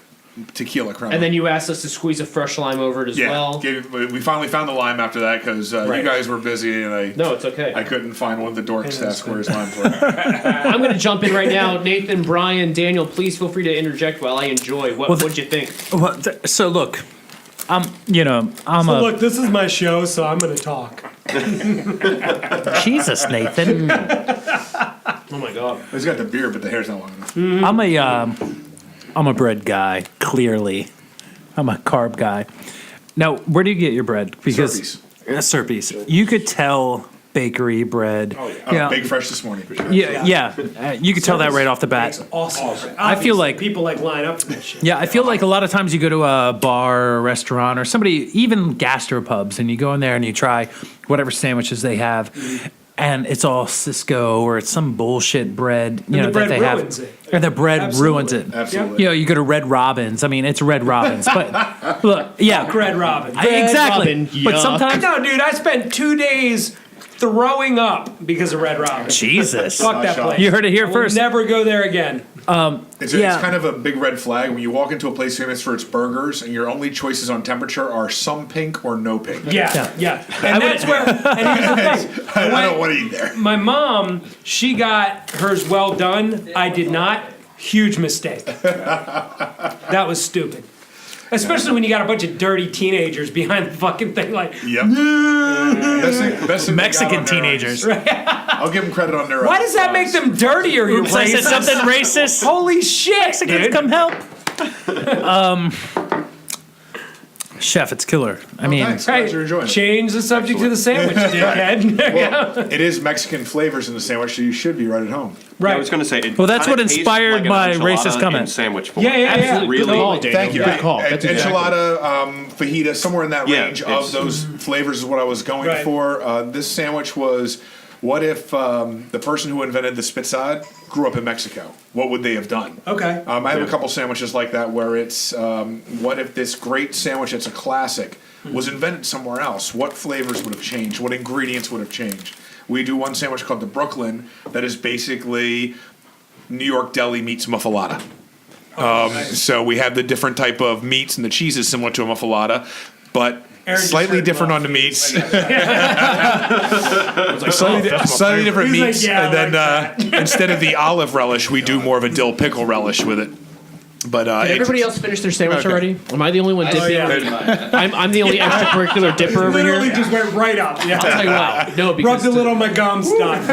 tequila crema. And then you asked us to squeeze a fresh lime over it as well. we finally found the lime after that because you guys were busy and No, it's okay. I couldn't find one of the Dorks tasks where his lines were. I'm going to jump in right now. Nathan, Brian, Daniel, please feel free to interject while I enjoy. What'd you think? Well, so look, I'm So look, this is my show, so I'm going to talk. Jesus, Nathan. Oh my god. He's got the beard, but the hair's not long enough. I'm a bread guy. Clearly, I'm a carb guy. Now, where do you get your bread? Because Serpies. You could tell bakery bread. Oh, yeah. Bake fresh this morning for sure. Yeah. You could tell that right off the bat. It's awesome. I feel like people like line up for this shit. Yeah, I feel like a lot of times you go to a bar or a restaurant or somebody, even gastropubs, and you go in there and you try whatever sandwiches they have, and it's all Cisco or it's some bullshit bread, the bread that they ruins have. it. Or the bread ruins it. Absolutely. You go to Red Robin's. I mean, it's Red Robin's, but look, yeah, Red Robin. exactly. Robin, But yuck. sometimes, No, dude, I spent 2 days throwing up because of Red Robin. Jesus. Fuck that place. You heard it here I will first. never go there again. It's kind of a big red flag when you walk into a place famous for its burgers and your only choices on temperature are some pink or no pink. Yeah. And that's where. And here's the thing. I don't want to eat there. My mom, she got hers well done. I did not. Huge mistake. That was stupid. Especially when you got a bunch of dirty teenagers behind the fucking thing, like. Yep. Best thing Mexican teenagers. I'll give them credit on their. Why does that make them dirtier? You Oops, I said something racist. Holy shit, Mexicans, dude. come help. Chef, it's killer. I mean, Thanks. Glad you're enjoying it. Change the subject to the sandwich, dickhead. Well, it is Mexican flavors in the sandwich, so you should be right at home. I was going to say. It Well, that's kinda what tastes inspired like an my enchilada racist in comment. Sandwich form. Yeah. Absolutely. Really? Good call, Daniel. Thank you. Good call. That's exactly. Enchilada, fajita, somewhere in that Yeah, range of it's- those flavors is what I was going Right. for. This sandwich was, what if the person who invented the spitzad grew up in Mexico? What would they have done? Okay. I have a couple sandwiches like that where it's, what if this great sandwich that's a classic was invented somewhere else? What flavors would have changed? What ingredients would have changed? We do one sandwich called the Brooklyn that is basically New York deli meets muffalata. So we have the different type of meats and the cheese is similar to a muffalata, but Aaron just slightly heard different on the muffins. meats. Slightly different He's like, meats, "Yeah, I and like then instead of the olive relish, we do more of a dill pickle relish with it. But Did everybody else finish their sandwich Okay. already? Am I the only one dipping? yeah. I'm the only extracurricular dipper over Literally here. just went right up. Yeah. I'll tell you what. No, because Rubbed a little on my gums. Done.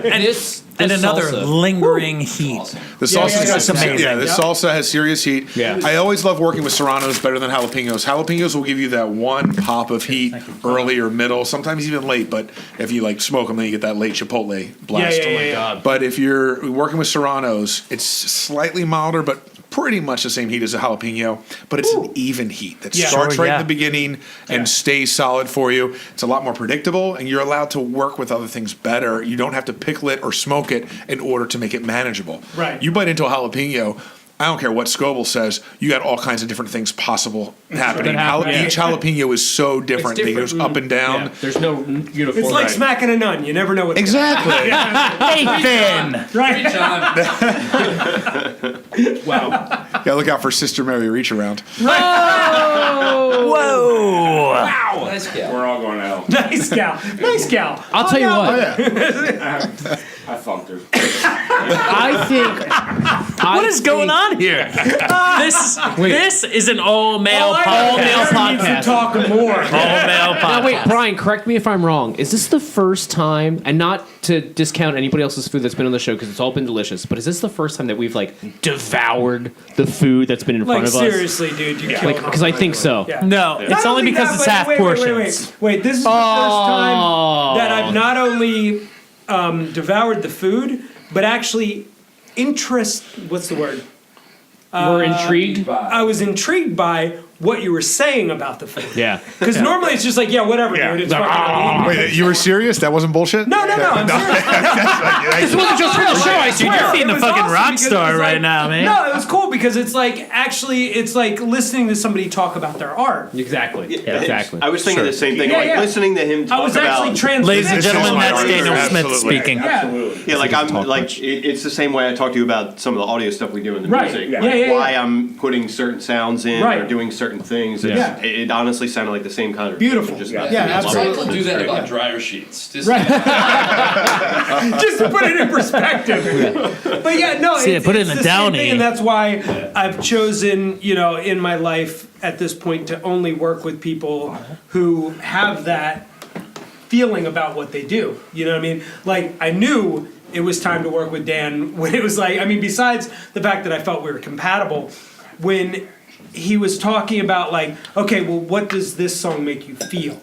this and another salsa. lingering heat. The salsa It's amazing. Yeah, the salsa has serious heat. Yeah. I always love working with serranos better than jalapenos. Jalapenos will give you that one pop of heat early or middle, sometimes even late. But if you like smoke them, then you get that late chipotle blast. Yeah. But if you're working with serranos, it's slightly milder, but pretty much the same heat as a jalapeno. But it's an even heat that Yeah. starts Sure, right yeah. in the beginning and stays solid for you. It's a lot more predictable, and you're allowed to work with other things better. You don't have to pickle it or smoke it in order to make it manageable. Right. You bite into a jalapeno, I don't care what Scoble says, you got all kinds of different things possible happening. Yeah. Each jalapeno is so different. They different. go up and down. Yeah, there's no uniform. It's like smacking a nun. You never know what. Exactly. Nathan! Right. Wow. Gotta look out for Sister Mary Reach Around. Whoa! Nice gal. We're all going to hell. Nice gal. Nice gal. I'll tell you what. I funked her. I think. What is going on here? This is an all-male All-male podcast. podcast. Talk more. All-male podcast. Now wait, Brian, correct me if I'm wrong. Is this the first time, and not to discount anybody else's food that's been on the show because it's all been delicious, but is this the first time that we've like devoured the food that's been in front Like of us? seriously, dude. You killed Like, him. because I think so. Yeah. No, it's Not only because that, it's but half portions. Wait, this is the first time that I've not only devoured the food, but actually what's the word? We're intrigued. I was intrigued by what you were saying about the food. Yeah. Because normally it's just like, yeah, whatever, dude. It's fucking Wait, you were serious? That wasn't bullshit? No, I'm serious. This wasn't just for the show, I Dude, swear. you're feeding It a was fucking awesome rock because it star was right like- now, man. No, it was cool because it's like, actually, it's like listening to somebody talk about their art. Exactly. Exactly. I was thinking the same thing. Yeah, like yeah. listening to him talk I was actually about. translating. Ladies and This is gentlemen, my that's argument. Daniel Smith Absolutely. speaking. Yeah, like I'm like it's the same way I talk to you about some of the audio stuff we do in the Right. music. Yeah. Like Yeah. why I'm putting certain sounds in Right. or doing certain things. Yeah. It honestly sounded like the same conversation. Beautiful. Just Yeah, about yeah, to be lovely. absolutely. People do that about dryer sheets. Just Just to put it in perspective. But yeah, no, See, put it in it's a the same downy. thing, and that's why I've chosen, in my life at this point to only work with people who have that feeling about what they do. You know what I mean? Like, I knew it was time to work with Dan when it was like, I mean, besides the fact that I felt we were compatible, when he was talking about like, okay, well, what does this song make you feel?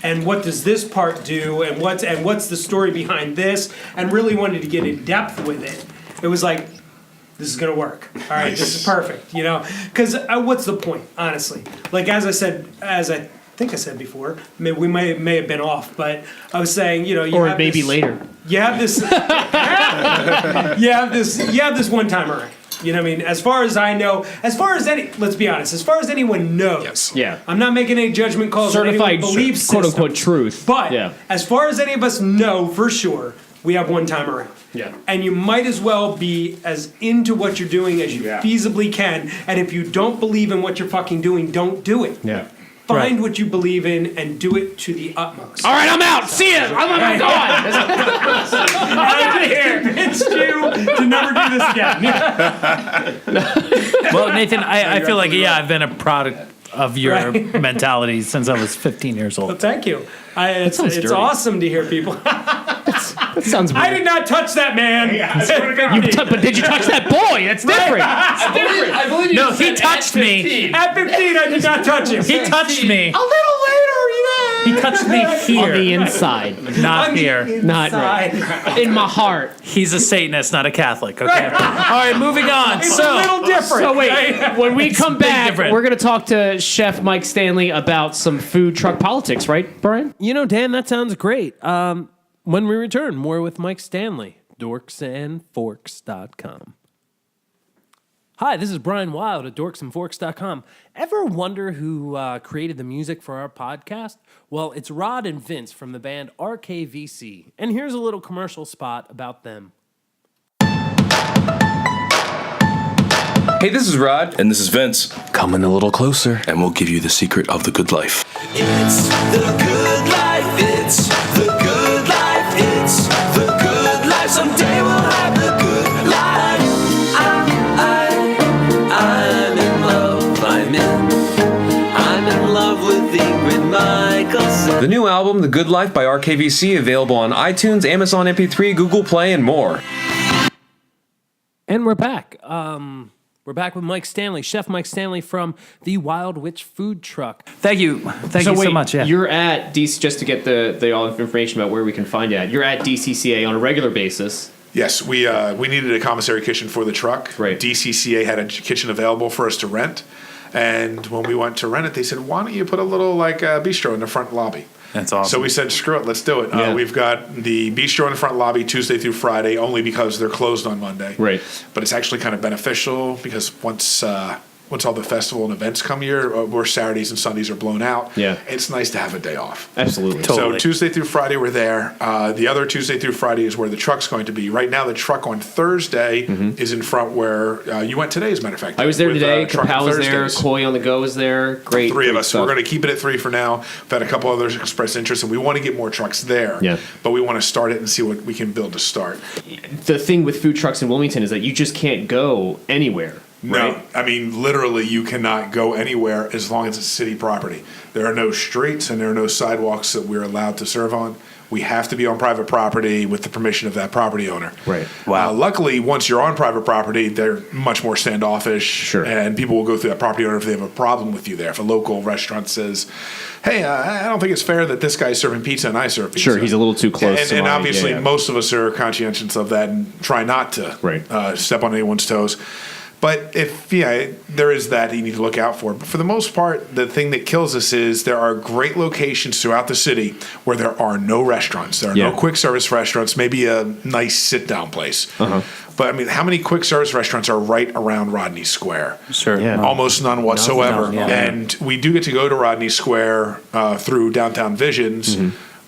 And what does this part do? And what's the story behind this? And really wanted to get in depth with it. It was like, this is gonna work. All right, this is perfect. Because what's the point, honestly? Like as I think I said before, we may have been off, but I was saying, you Or You maybe later. have this. You have this one timer. You know what I mean? As far as I know, let's be honest, as far as anyone knows. Yes. Yeah. I'm not making any judgment calls on Certified anyone's belief quote system. unquote truth. But yeah. as far as any of us know for sure, we have one time around. Yeah. And you might as well be as into what you're doing as you feasibly can. And if you don't believe in what you're fucking doing, don't do it. Yeah. Find what you believe in and do it to the utmost. All right, I'm out. See ya. I'm gone. I'm out of here. Convinced you to never do this again. Well, Nathan, I feel like, I've been a product of your mentality since I was 15 years Well, old. thank you. It's dirty. awesome to hear people. That sounds weird. I did not touch that man. But did you touch that boy? That's different. I believe you No, said he touched at me. 15. At 15, I did not touch him. He touched me. A little later, He touched me On here, the inside. not here. Not right. In my heart. He's a Satanist, not a Catholic. Okay. All right, moving on. It's a little different. So wait, when we come big back, difference. we're going to talk to Chef Mike Stanley about some food truck politics, right, Brian? You know, Dan, that sounds great. When we return, more with Mike Stanley, dorksandforks.com. Hi, this is Brian Wild at dorksandforks.com. Ever wonder who created the music for our podcast? Well, it's Rod and Vince from the band RKVC. And here's a little commercial spot about them. Hey, this is Rod. And this is Vince. Coming a little closer. And we'll give you the secret of the good life. It's the good life. It's the good life. It's the good life. Someday we'll have the good life. I'm in love. I'm in love with Ingrid Michaelson. The new album, The Good Life by RKVC, available on iTunes, Amazon MP3, Google Play, and more. And we're back. We're back with Mike Stanley, Chef Mike Stanley from the Wildwich Food Truck. Thank you. Thank you so much. Yeah. You're at DC, just to get the all information about where we can find you at. You're at DCCA on a regular basis. Yes, we needed a commissary kitchen for the truck. Right. DCCA had a kitchen available for us to rent, and when we went to rent it, they said, "Why don't you put a little bistro in the front lobby?" That's awesome. So we said, "Screw it, let's do it." Yeah. We've got the bistro in the front lobby Tuesday through Friday, only because they're closed on Monday. Right. But it's actually kind of beneficial because once all the festival and events come here, where Saturdays and Sundays are blown out, Yeah. it's nice to have a day off. Absolutely. Totally. So Tuesday through Friday we're there. The other Tuesday through Friday is where the truck's going to be. Right now the truck on Thursday is in front where you went today, as a matter of fact. I was there with, today. Truck Kapow was there. Thursdays. Koi on the go was there. Great. Three of great us. stuff. We're going to keep it at 3 for now. We've had a couple others express interest, and we want to get more trucks there. Yeah. But we want to start it and see what we can build to start. The thing with food trucks in Wilmington is that you just can't go anywhere. Right? No, I mean, literally, you cannot go anywhere as long as it's city property. There are no streets and there are no sidewalks that we're allowed to serve on. We have to be on private property with the permission of that property owner. Right. Wow. Luckily, once you're on private property, they're much more standoffish. Sure. And people will go through that property owner if they have a problem with you there. If a local restaurant says, "Hey, I don't think it's fair that this guy's serving pizza and I serve pizza." Sure, he's a little too close to And mine. obviously, Yeah. most of us are conscientious of that and try not to step on anyone's toes. But there is that you need to look out for. But for the most part, the thing that kills us is there are great locations throughout the city where there are no restaurants. There are no quick service restaurants, maybe a nice sit down place. But I mean, how many quick service restaurants are right around Rodney Square? Sure. Yeah. Almost none whatsoever. None, yeah. And we do get to go to Rodney Square through Downtown Visions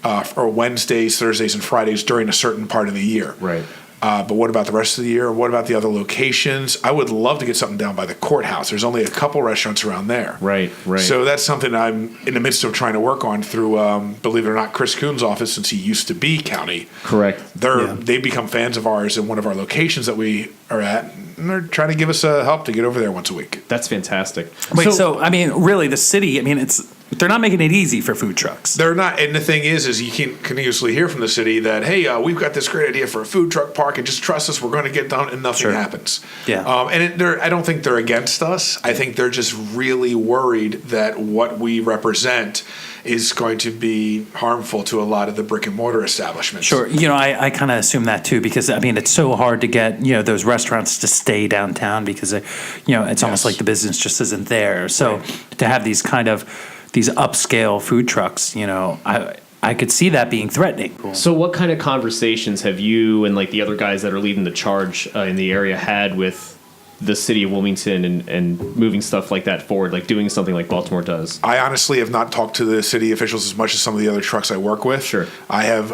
or Wednesdays, Thursdays, and Fridays during a certain part of the year. Right. But what about the rest of the year? What about the other locations? I would love to get something down by the courthouse. There's only a couple restaurants around there. Right. So that's something I'm in the midst of trying to work on through, believe it or not, Chris Kuhn's office, since he used to be county. Correct. They've become fans of ours in one of our locations that we are at, and they're trying to give us help to get over there once a week. That's fantastic. Wait, so I mean, really, the city, I mean, they're not making it easy for food trucks. They're not, and the thing is you can continuously hear from the city that, hey, we've got this great idea for a food truck park, and just trust us, we're going to get done, and nothing happens. Yeah. I don't think they're against us. I think they're just really worried that what we represent is going to be harmful to a lot of the brick and mortar establishments. Sure. I kind of assume that too, because I mean, it's so hard to get, those restaurants to stay downtown because, it's almost like the business just isn't there. So to have these upscale food trucks, I could see that being threatening. Cool. So what kind of conversations have you and like the other guys that are leading the charge in the area had with the city of Wilmington and moving stuff like that forward, like doing something like Baltimore does? I honestly have not talked to the city officials as much as some of the other trucks I work with. Sure. I have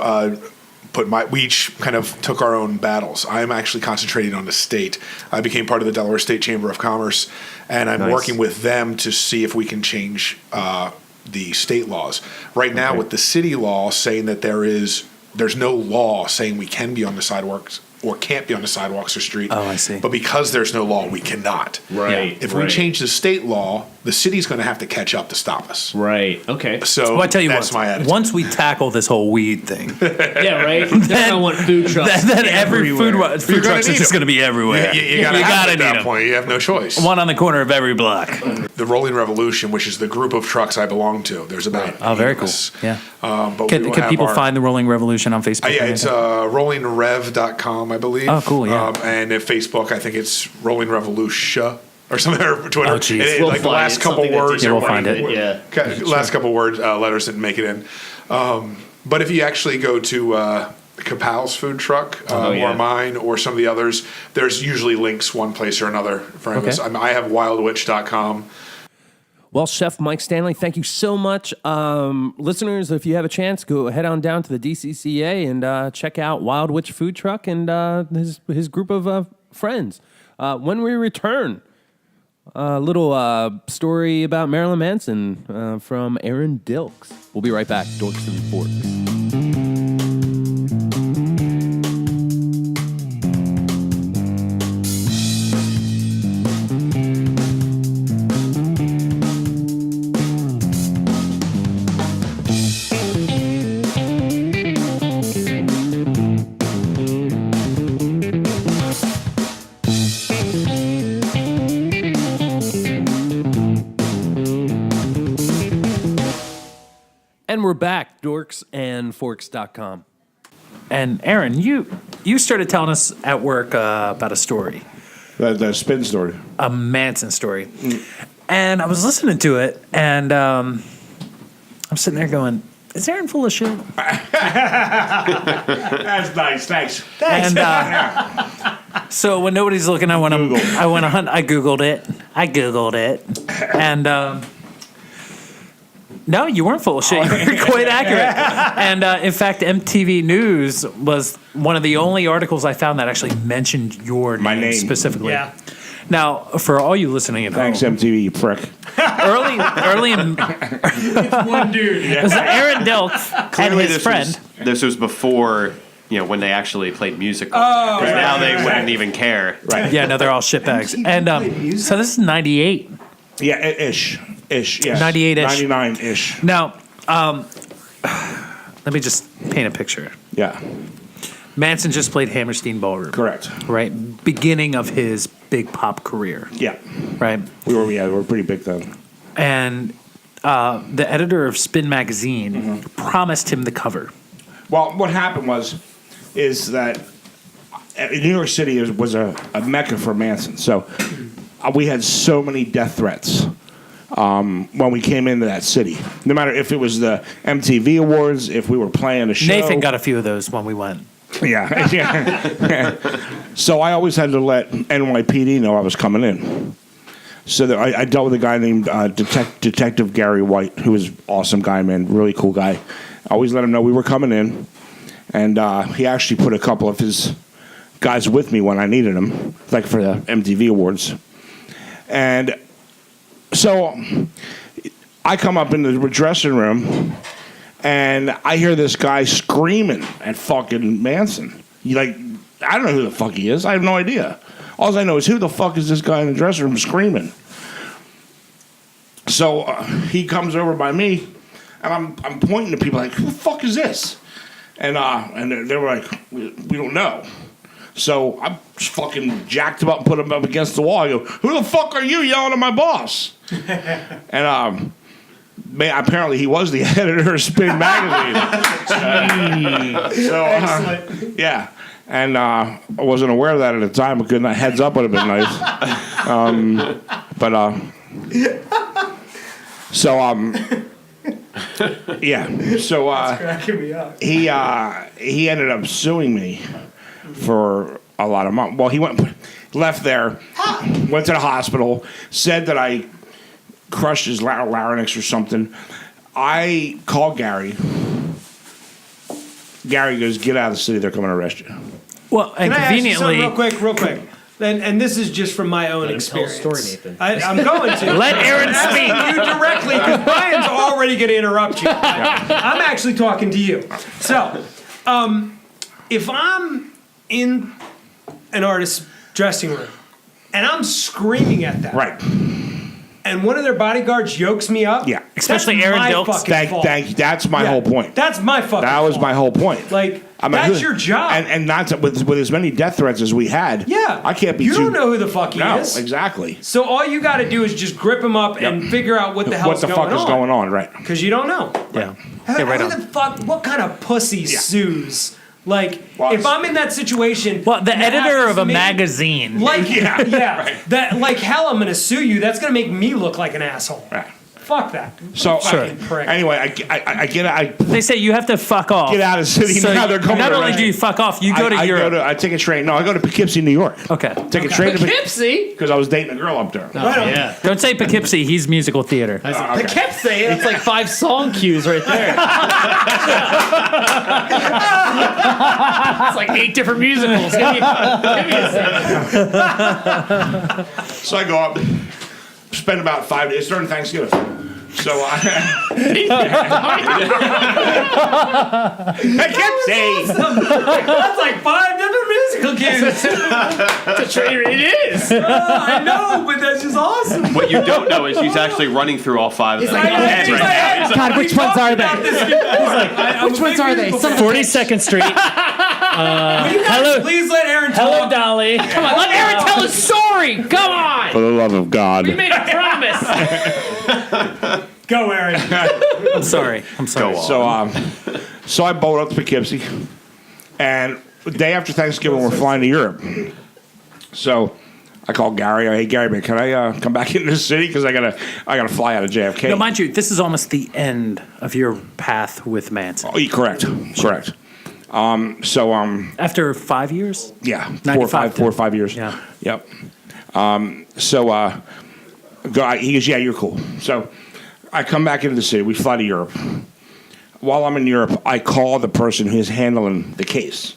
we each kind of took our own battles. I am actually concentrating on the state. I became part of the Delaware State Chamber of Commerce, and I'm working with them to see if we can change the state laws. Right now, with the city law saying that there's no law saying we can be on the sidewalks or can't be on the sidewalks or street. Oh, I see. But because there's no law, we cannot. Right. If we change the state law, the city's going to have to catch up to stop us. Right. Okay. So Well, I tell you that's what, my attitude. once we tackle this whole weed thing, Yeah, right. Then I want food trucks. then every food You're trucks gonna is need just them. going to be everywhere. You gotta have it at need that 'em. point. You have no choice. One on the corner of every block. The Rolling Revolution, which is the group of trucks I belong to. There's about Oh, very cool. us. Yeah. But we Can will have people our- find the Rolling Revolution on Facebook? Yeah, it's rollingrev.com, I believe. Oh, cool, yeah. And at Facebook, I think it's Rolling Revolution or something. Or Twitter. Oh, geez. And We'll like the find last it. couple Something that words. Yeah, or we'll find it. Yeah. Last couple words, letters didn't make it in. But if you actually go to Capal's food truck or mine or some of the others, there's usually links one place or another for any of us. I have wildwich.com. Well, Chef Mike Stanley, thank you so much. Listeners, if you have a chance, go head on down to the DCCA and check out Wildwich Food Truck and his group of friends. When we return, a little story about Marilyn Manson from Aaron Dilks. We'll be right back. Dorks and Forks. And we're back, dorksandforks.com. And Aaron, you started telling us at work about a story, The spin story. a Manson story, and I was listening to it, and I'm sitting there going, "Is Aaron full of shit?" That's nice. Thanks. And so when nobody's looking, I Googled it, and no, you weren't full of shit. You were quite accurate. And in fact, MTV News was one of the only articles I found that actually mentioned your name specifically. Yeah. Now, for all you listening at Thanks, home, MTV, you prick. early in One dude. it was Aaron Dilks and his friend. This was before, when they actually played music. Because now they wouldn't even care. Right. Yeah, no, they're all shitbags. And so this is 98. Yeah, ish. Yes. 98-ish. 99-ish. Now, let me just paint a picture. Yeah. Manson just played Hammerstein Ballroom. Correct. Right? Beginning of his big pop career. Yeah. Right? We were pretty big then. And the editor of Spin Magazine promised him the cover. Well, what happened is that New York City was a mecca for Manson. So we had so many death threats when we came into that city. No matter if it was the MTV Awards, if we were playing a show. Nathan got a few of those when we went. Yeah. So I always had to let NYPD know I was coming in. So that I dealt with a guy named Detective Gary White, who was an awesome guy, man, really cool guy. I always let him know we were coming in, and he actually put a couple of his guys with me when I needed them, like for the MTV Awards. And so I come up into the dressing room, and I hear this guy screaming at fucking Manson. I don't know who the fuck he is. I have no idea. All I know is who the fuck is this guy in the dressing room screaming? So he comes over by me, and I'm pointing to people like, who the fuck is this? And they were like, we don't know. So I just fucking jacked him up and put him up against the wall. I go, who the fuck are you yelling at my boss? And apparently he was the editor of Spin Magazine. Yeah. And I wasn't aware of that at the time. A good heads up would have been nice. Yeah. So Cracking me up. he ended up suing me for a lot of money. Well, he left there. went to the hospital, said that I crushed his larynx or something. I called Gary. Gary goes, get out of the city. They're coming to arrest you. Well, and Can I ask you something conveniently, real quick? And this is just from my own experience. Tell a story, Nathan. I'm going to. Let Aaron speak. You directly, because Brian's already going to interrupt you. I'm actually talking to you. So, if I'm in an artist's dressing room and I'm screaming at them, Right. and one of their bodyguards yokes me up, Yeah. Especially that's Aaron my Dilks. fucking fault. Thank you. That's my Yeah. whole point. That's my fucking That was fault. my whole point. Like, I mean, that's your job. And not to, with as many death threats as we had. Yeah. I can't be You too. don't know who the fuck he No, is. exactly. So all you got to do is just grip him up and figure out what the hell's What the fuck is going on? Right. Because you don't know. yeah. Who right who on. the fuck? What kind of pussy sues? Like, Well, if I'm in that situation, Well, the and that editor happens of a to me, magazine. like, Yeah. Right. that, like hell, I'm gonna sue you. That's gonna make me look like an asshole. Right. Fuck that. So Fucking prick. anyway, I get They say you have to fuck off. Get out of the city. So Now they're coming not to only arrest do you you. fuck off, you go to Europe. I take a train. No, I go to Poughkeepsie, New York. Okay. Take a train to Poughkeepsie? because I was dating a girl up there. Yeah. Don't say Poughkeepsie. He's musical theater. Poughkeepsie? That's like 5 song cues right there. It's like 8 different musicals. Give me a second. So I go up, spend about 5 days during Thanksgiving. So Poughkeepsie. That's like 5 different musical cues. It is. I know, but that's just awesome. What you don't know is he's actually running through all 5 of them. God, which ones are they? Which ones are they? 42nd Street. Hello. Please let Aaron talk. Hello, Dolly. Come on, let Aaron tell his story. Come on. For the love of God. We made a promise. Go, Aaron. I'm sorry. Go on. So I boat up to Poughkeepsie, and the day after Thanksgiving, we're flying to Europe. So I called Gary. Hey, Gary, man, can I come back into the city because I gotta fly out of JFK. No, mind you, this is almost the end of your path with Manson. Oh, correct. After 5 years? Yeah, 95 4 or 5 years. Yeah. Yep. He goes, yeah, you're cool. So I come back into the city. We fly to Europe. While I'm in Europe, I call the person who's handling the case.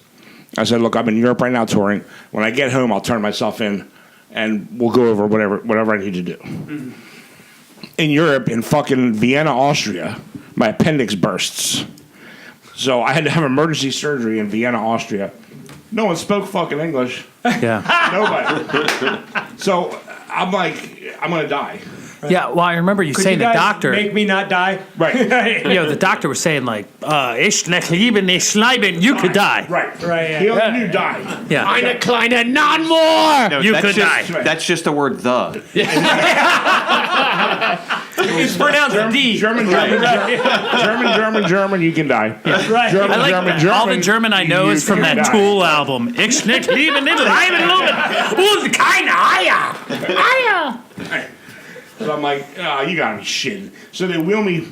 I said, look, I'm in Europe right now touring. When I get home, I'll turn myself in, and we'll go over whatever I need to do. Mm-hmm. In Europe, in fucking Vienna, Austria, my appendix bursts. So I had to have emergency surgery in Vienna, Austria. No one spoke fucking English. Yeah. Nobody. So I'm like, I'm going to die. Yeah, well, I remember you Could saying you the guys doctor. make me not die? Right. The doctor was saying, like, ich leben, ich leben, you could die. Right. Right, yeah. He only knew die. Yeah. Eine kleine, not more. No, You that's could just, die. That's just the word the. It's pronounced D. German, you can die. Right. German, I like German, that. German. All the German I know is from you that can die. Tool album. Ich nicht lieben, nicht leben, und keine Eier. Eier. So I'm like, oh, you gotta be shitting. So they wheel me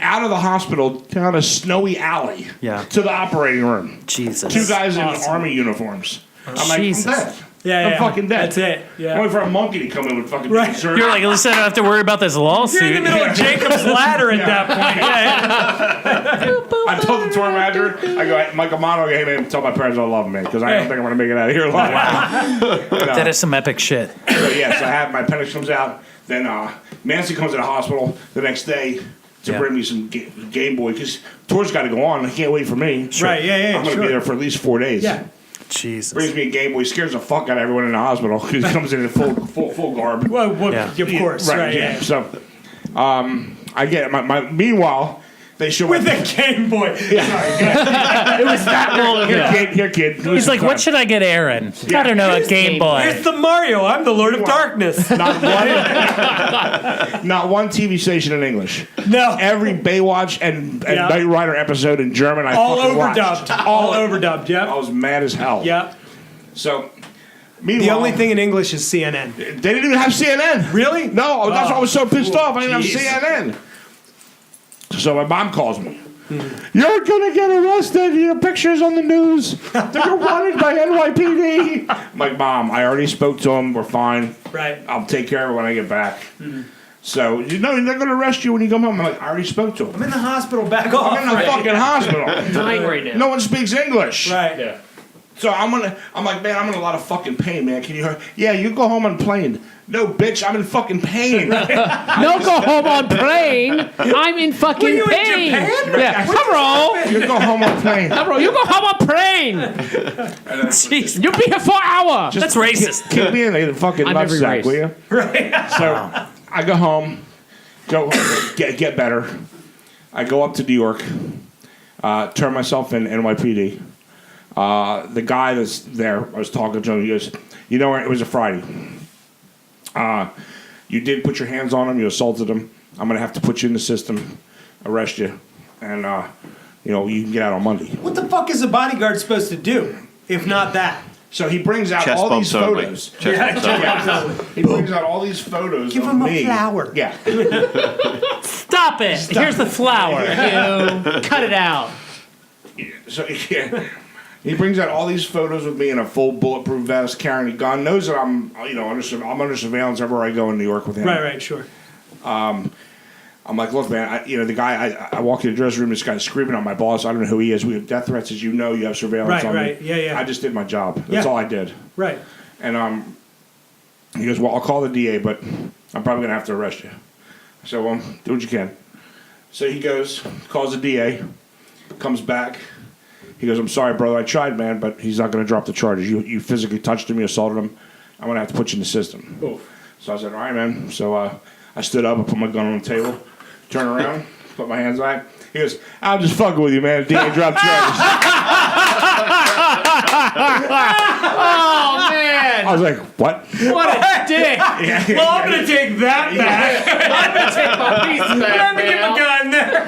out of the hospital down a snowy alley to the operating room. Jesus. 2 guys in army uniforms. I'm like, Jesus. I'm dead. Yeah, I'm fucking dead. That's it. Yeah. Only for a monkey to come in with fucking surgery. You're like, listen, I don't have to worry about this lawsuit. You're in the middle of Jacob's Ladder at that point. Yeah. I told the tour manager, I go, Mike Amato, hey man, tell my parents I love them, man, because I don't think I'm gonna make it out of here alive. That is some epic shit. So yes, I have my appendix comes out. Then Nancy comes to the hospital the next day to bring me some Game Boy because tour's got to go on. He can't wait for me. Right, yeah, I'm gonna be there for at least 4 days. Yeah. Jesus. Brings me a Game Boy, scares the fuck out of everyone in the hospital because he comes in full garb. Well, of course. Right, yeah. So I get my meanwhile. They show With a Game Boy. It was that long ago. Here, kid. He's like, what should I get Aaron? I don't know, a Game Boy. It's the Mario. I'm the Lord of Darkness. Not one TV station in English. No. Every Baywatch and Knight Rider episode in German. I All fucking overdubbed. watched. All overdubbed. Yep. I was mad as hell. Yep. So, The meanwhile, only thing in English is CNN. they didn't even have CNN. Really? No, that's why I was so pissed off. I didn't jeez. have CNN. So my mom calls me. You're gonna get arrested. Your picture's on the news. They're wanted by NYPD. I'm like, Mom, I already spoke to him. We're fine. Right. I'll take care of it when I get back. So, they're gonna arrest you when you come home. I'm like, I already spoke to him. I'm in the hospital. Back off. I'm in the fucking hospital. Dying right now. No one speaks English. Right. Yeah. So I'm like, man, I'm in a lot of fucking pain, man. Can you hurry? Yeah, you go home on plane. No, bitch, I'm in fucking pain. No, go home on plane. I'm in fucking Were you in pain. Japan? Yeah, bro. You go home on plane. Bro, you go home on plane. Jeez. You'll be here for an hour. That's racist. Kick me in the fucking I'm every nutsack, race. will you? Right. So I go home, get better. I go up to New York, turn myself in NYPD. The guy that's there, I was talking to him, he goes, you know, it was a Friday. You did put your hands on him, you assaulted him. I'm going to have to put you in the system, arrest you, and, you can get out on Monday. What the fuck is a bodyguard supposed to do if not that? So he brings out Chest all bumps these only. photos. Chest bumps only. He brings out all these photos Give of him a me. flower. Yeah. Stop it. Here's the flower. You cut it out. So he brings out all these photos of me in a full bulletproof vest, carrying a gun. Knows that I'm under surveillance everywhere I go in New York with him. Right, sure. I'm like, look, man, the guy. I walk in the dressing room. This guy's screaming on my boss. I don't know who he is. We have death threats, as you know. You have surveillance on Right. me. Yeah. I just did my job. That's Yeah. all I did. Right. And he goes, well, I'll call the DA, but I'm probably gonna have to arrest you. I said, well, do what you can. So he goes, calls the DA, comes back. He goes, I'm sorry, brother, I tried, man, but he's not going to drop the charges. You physically touched him, you assaulted him. I'm going to have to put you in the system. Oof. So I said, all right, man. So I stood up, I put my gun on the table, turn around, put my hands back. He goes, I'm just fucking with you, man. The DA dropped charges. Oh, man. I was like, what? What a dick. Well, I'm going to take that back. I'm going to take my piece I'm back, going to give a gun there.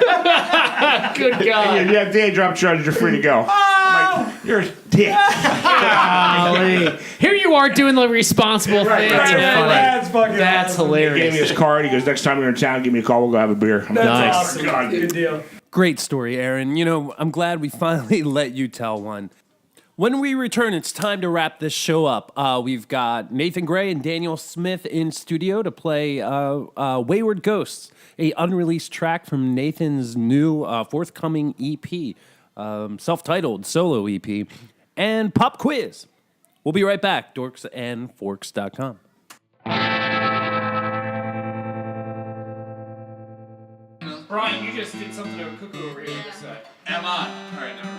Good God. Yeah, DA dropped charges, you're free to go. I'm like, you're a dick. Here you are doing the responsible thing. right. you know, like, That's fucking that's awesome. He gave me hilarious. his card. He goes, next time you're in town, give me a call. We'll go have a beer. I'm like, Nice. Awesome. God. Good deal. Great story, Aaron. I'm glad we finally let you tell one. When we return, it's time to wrap this show up. We've got Nathan Gray and Daniel Smith in studio to play Wayward Ghosts, a unreleased track from Nathan's new forthcoming EP, self-titled solo EP, and Pop Quiz. We'll be right back, dorksandforks.com. Brian, you just did something to a cuckoo over here on this side. Am I? All right, now.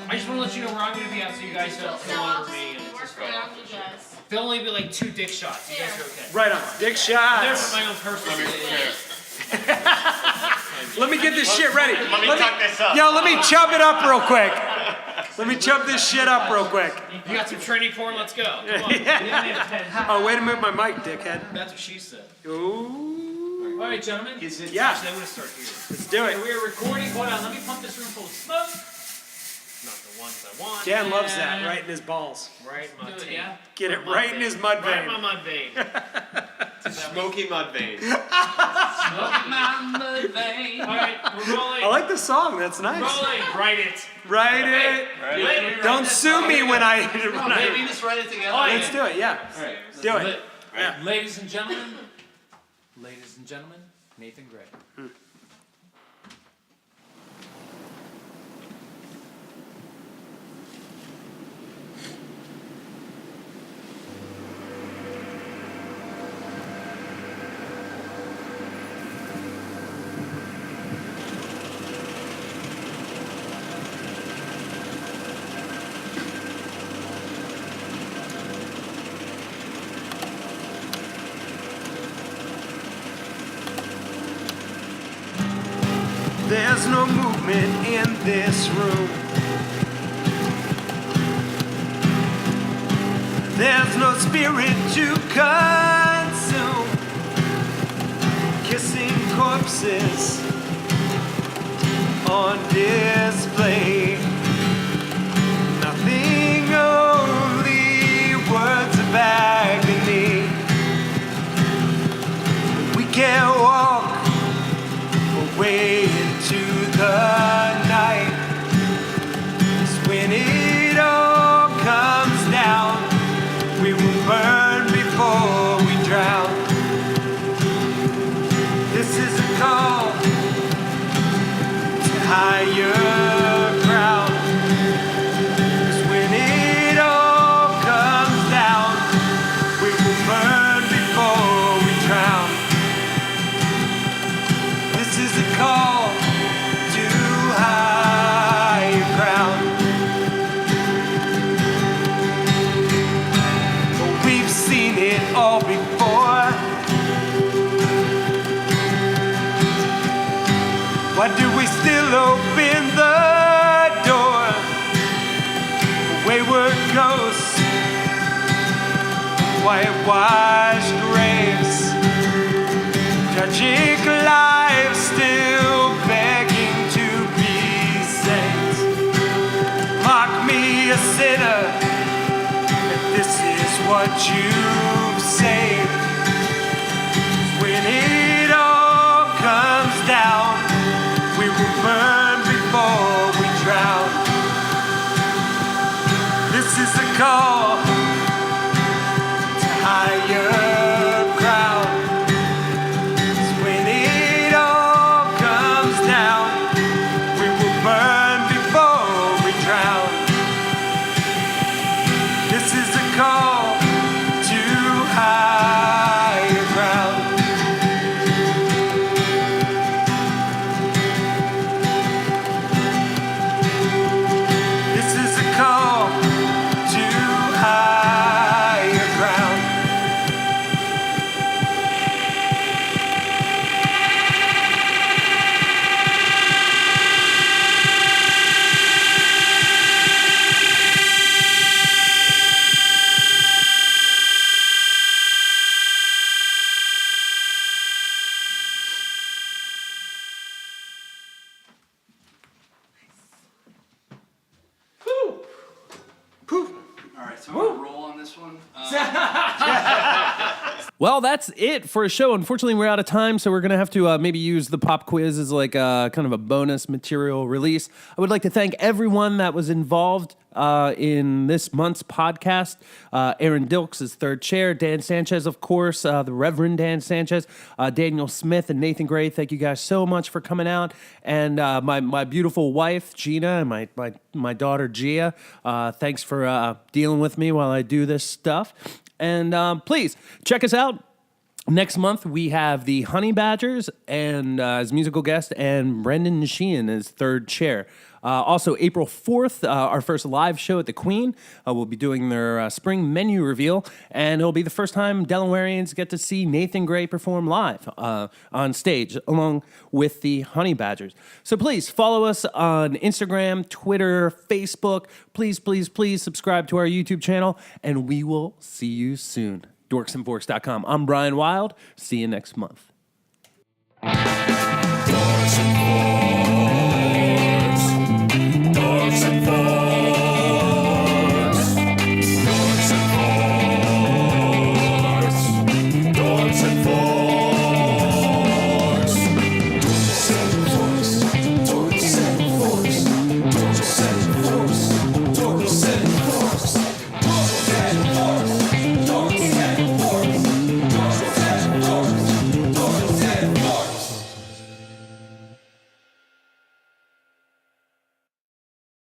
I just want to let you know where I'm going to be at so you guys don't fill in for me. And it's just there'll only be like 2 dick shots. You guys are okay. Right on. Dick They're shots. for my own personal Let me get this shit ready. Let me tuck this up. Yo, let me chub it up real quick. Let me chub this shit up real quick. You got some training porn? Let's go. Come on. Yeah. Oh, way to move my mic, dickhead. That's what she said. Ooh. All right, gentlemen. Yeah. Actually, I'm going to start here. Let's do it. We are recording. Hold on. Let me pump this room full of smoke. Not the ones I want. Dan loves that, right in his balls. Right in my taint. Yeah. Get it right in his mud Right vein. in my mud vein. Smoky mud vein. Smoking my mud vein. All right, we're rolling. I like the song. That's nice. Rolling. Write it. Write it. Wait, Don't sue me when I. Maybe just write it together. Oh, yeah. Let's do it. Yeah. All right. Do it. Yeah. Ladies and gentlemen, Nathan Gray. There's no movement in this room. There's no spirit to consume. Kissing corpses on display. Nothing, only words of agony. We can't walk away into the night. We will burn before we drown. This is a call to higher ground. 'Cause when it all comes down, we will burn before we drown. This is a call to higher ground. But we've seen it all before. Why do we still open the door for wayward ghosts, whitewashed graves, tragic lives still begging to be saved? Mark me a sinner if this is what you've saved. 'Cause when it all comes down, we will burn before we drown. This is a call to higher ground. 'Cause when it all comes down, we will burn before we drown. This is a call to higher ground. This is a call to higher ground. All right, so I'm gonna roll on this one. Well, that's it for a show. Unfortunately, we're out of time, so we're going to have to maybe use the pop quiz as like kind of a bonus material release. I would like to thank everyone that was involved in this month's podcast. Aaron Dilks is third chair. Dan Sanchez, of course, the Reverend Dan Sanchez. Daniel Smith and Nathan Gray, thank you guys so much for coming out. And my beautiful wife, Gina, and my daughter, Gia, thanks for dealing with me while I do this stuff. And please check us out. Next month, we have the Honey Badgers and as musical guest, and Brendan Sheehan as third chair. Also, April 4th, our first live show at the Queen. We'll be doing their spring menu reveal, and it'll be the first time Delawareans get to see Nathan Gray perform live on stage, along with the Honey Badgers. So please follow us on Instagram, Twitter, Facebook. Please, please, please subscribe to our YouTube channel, and we will see you soon. dorksandforks.com. I'm Brian Wild. See you next month. Dorks and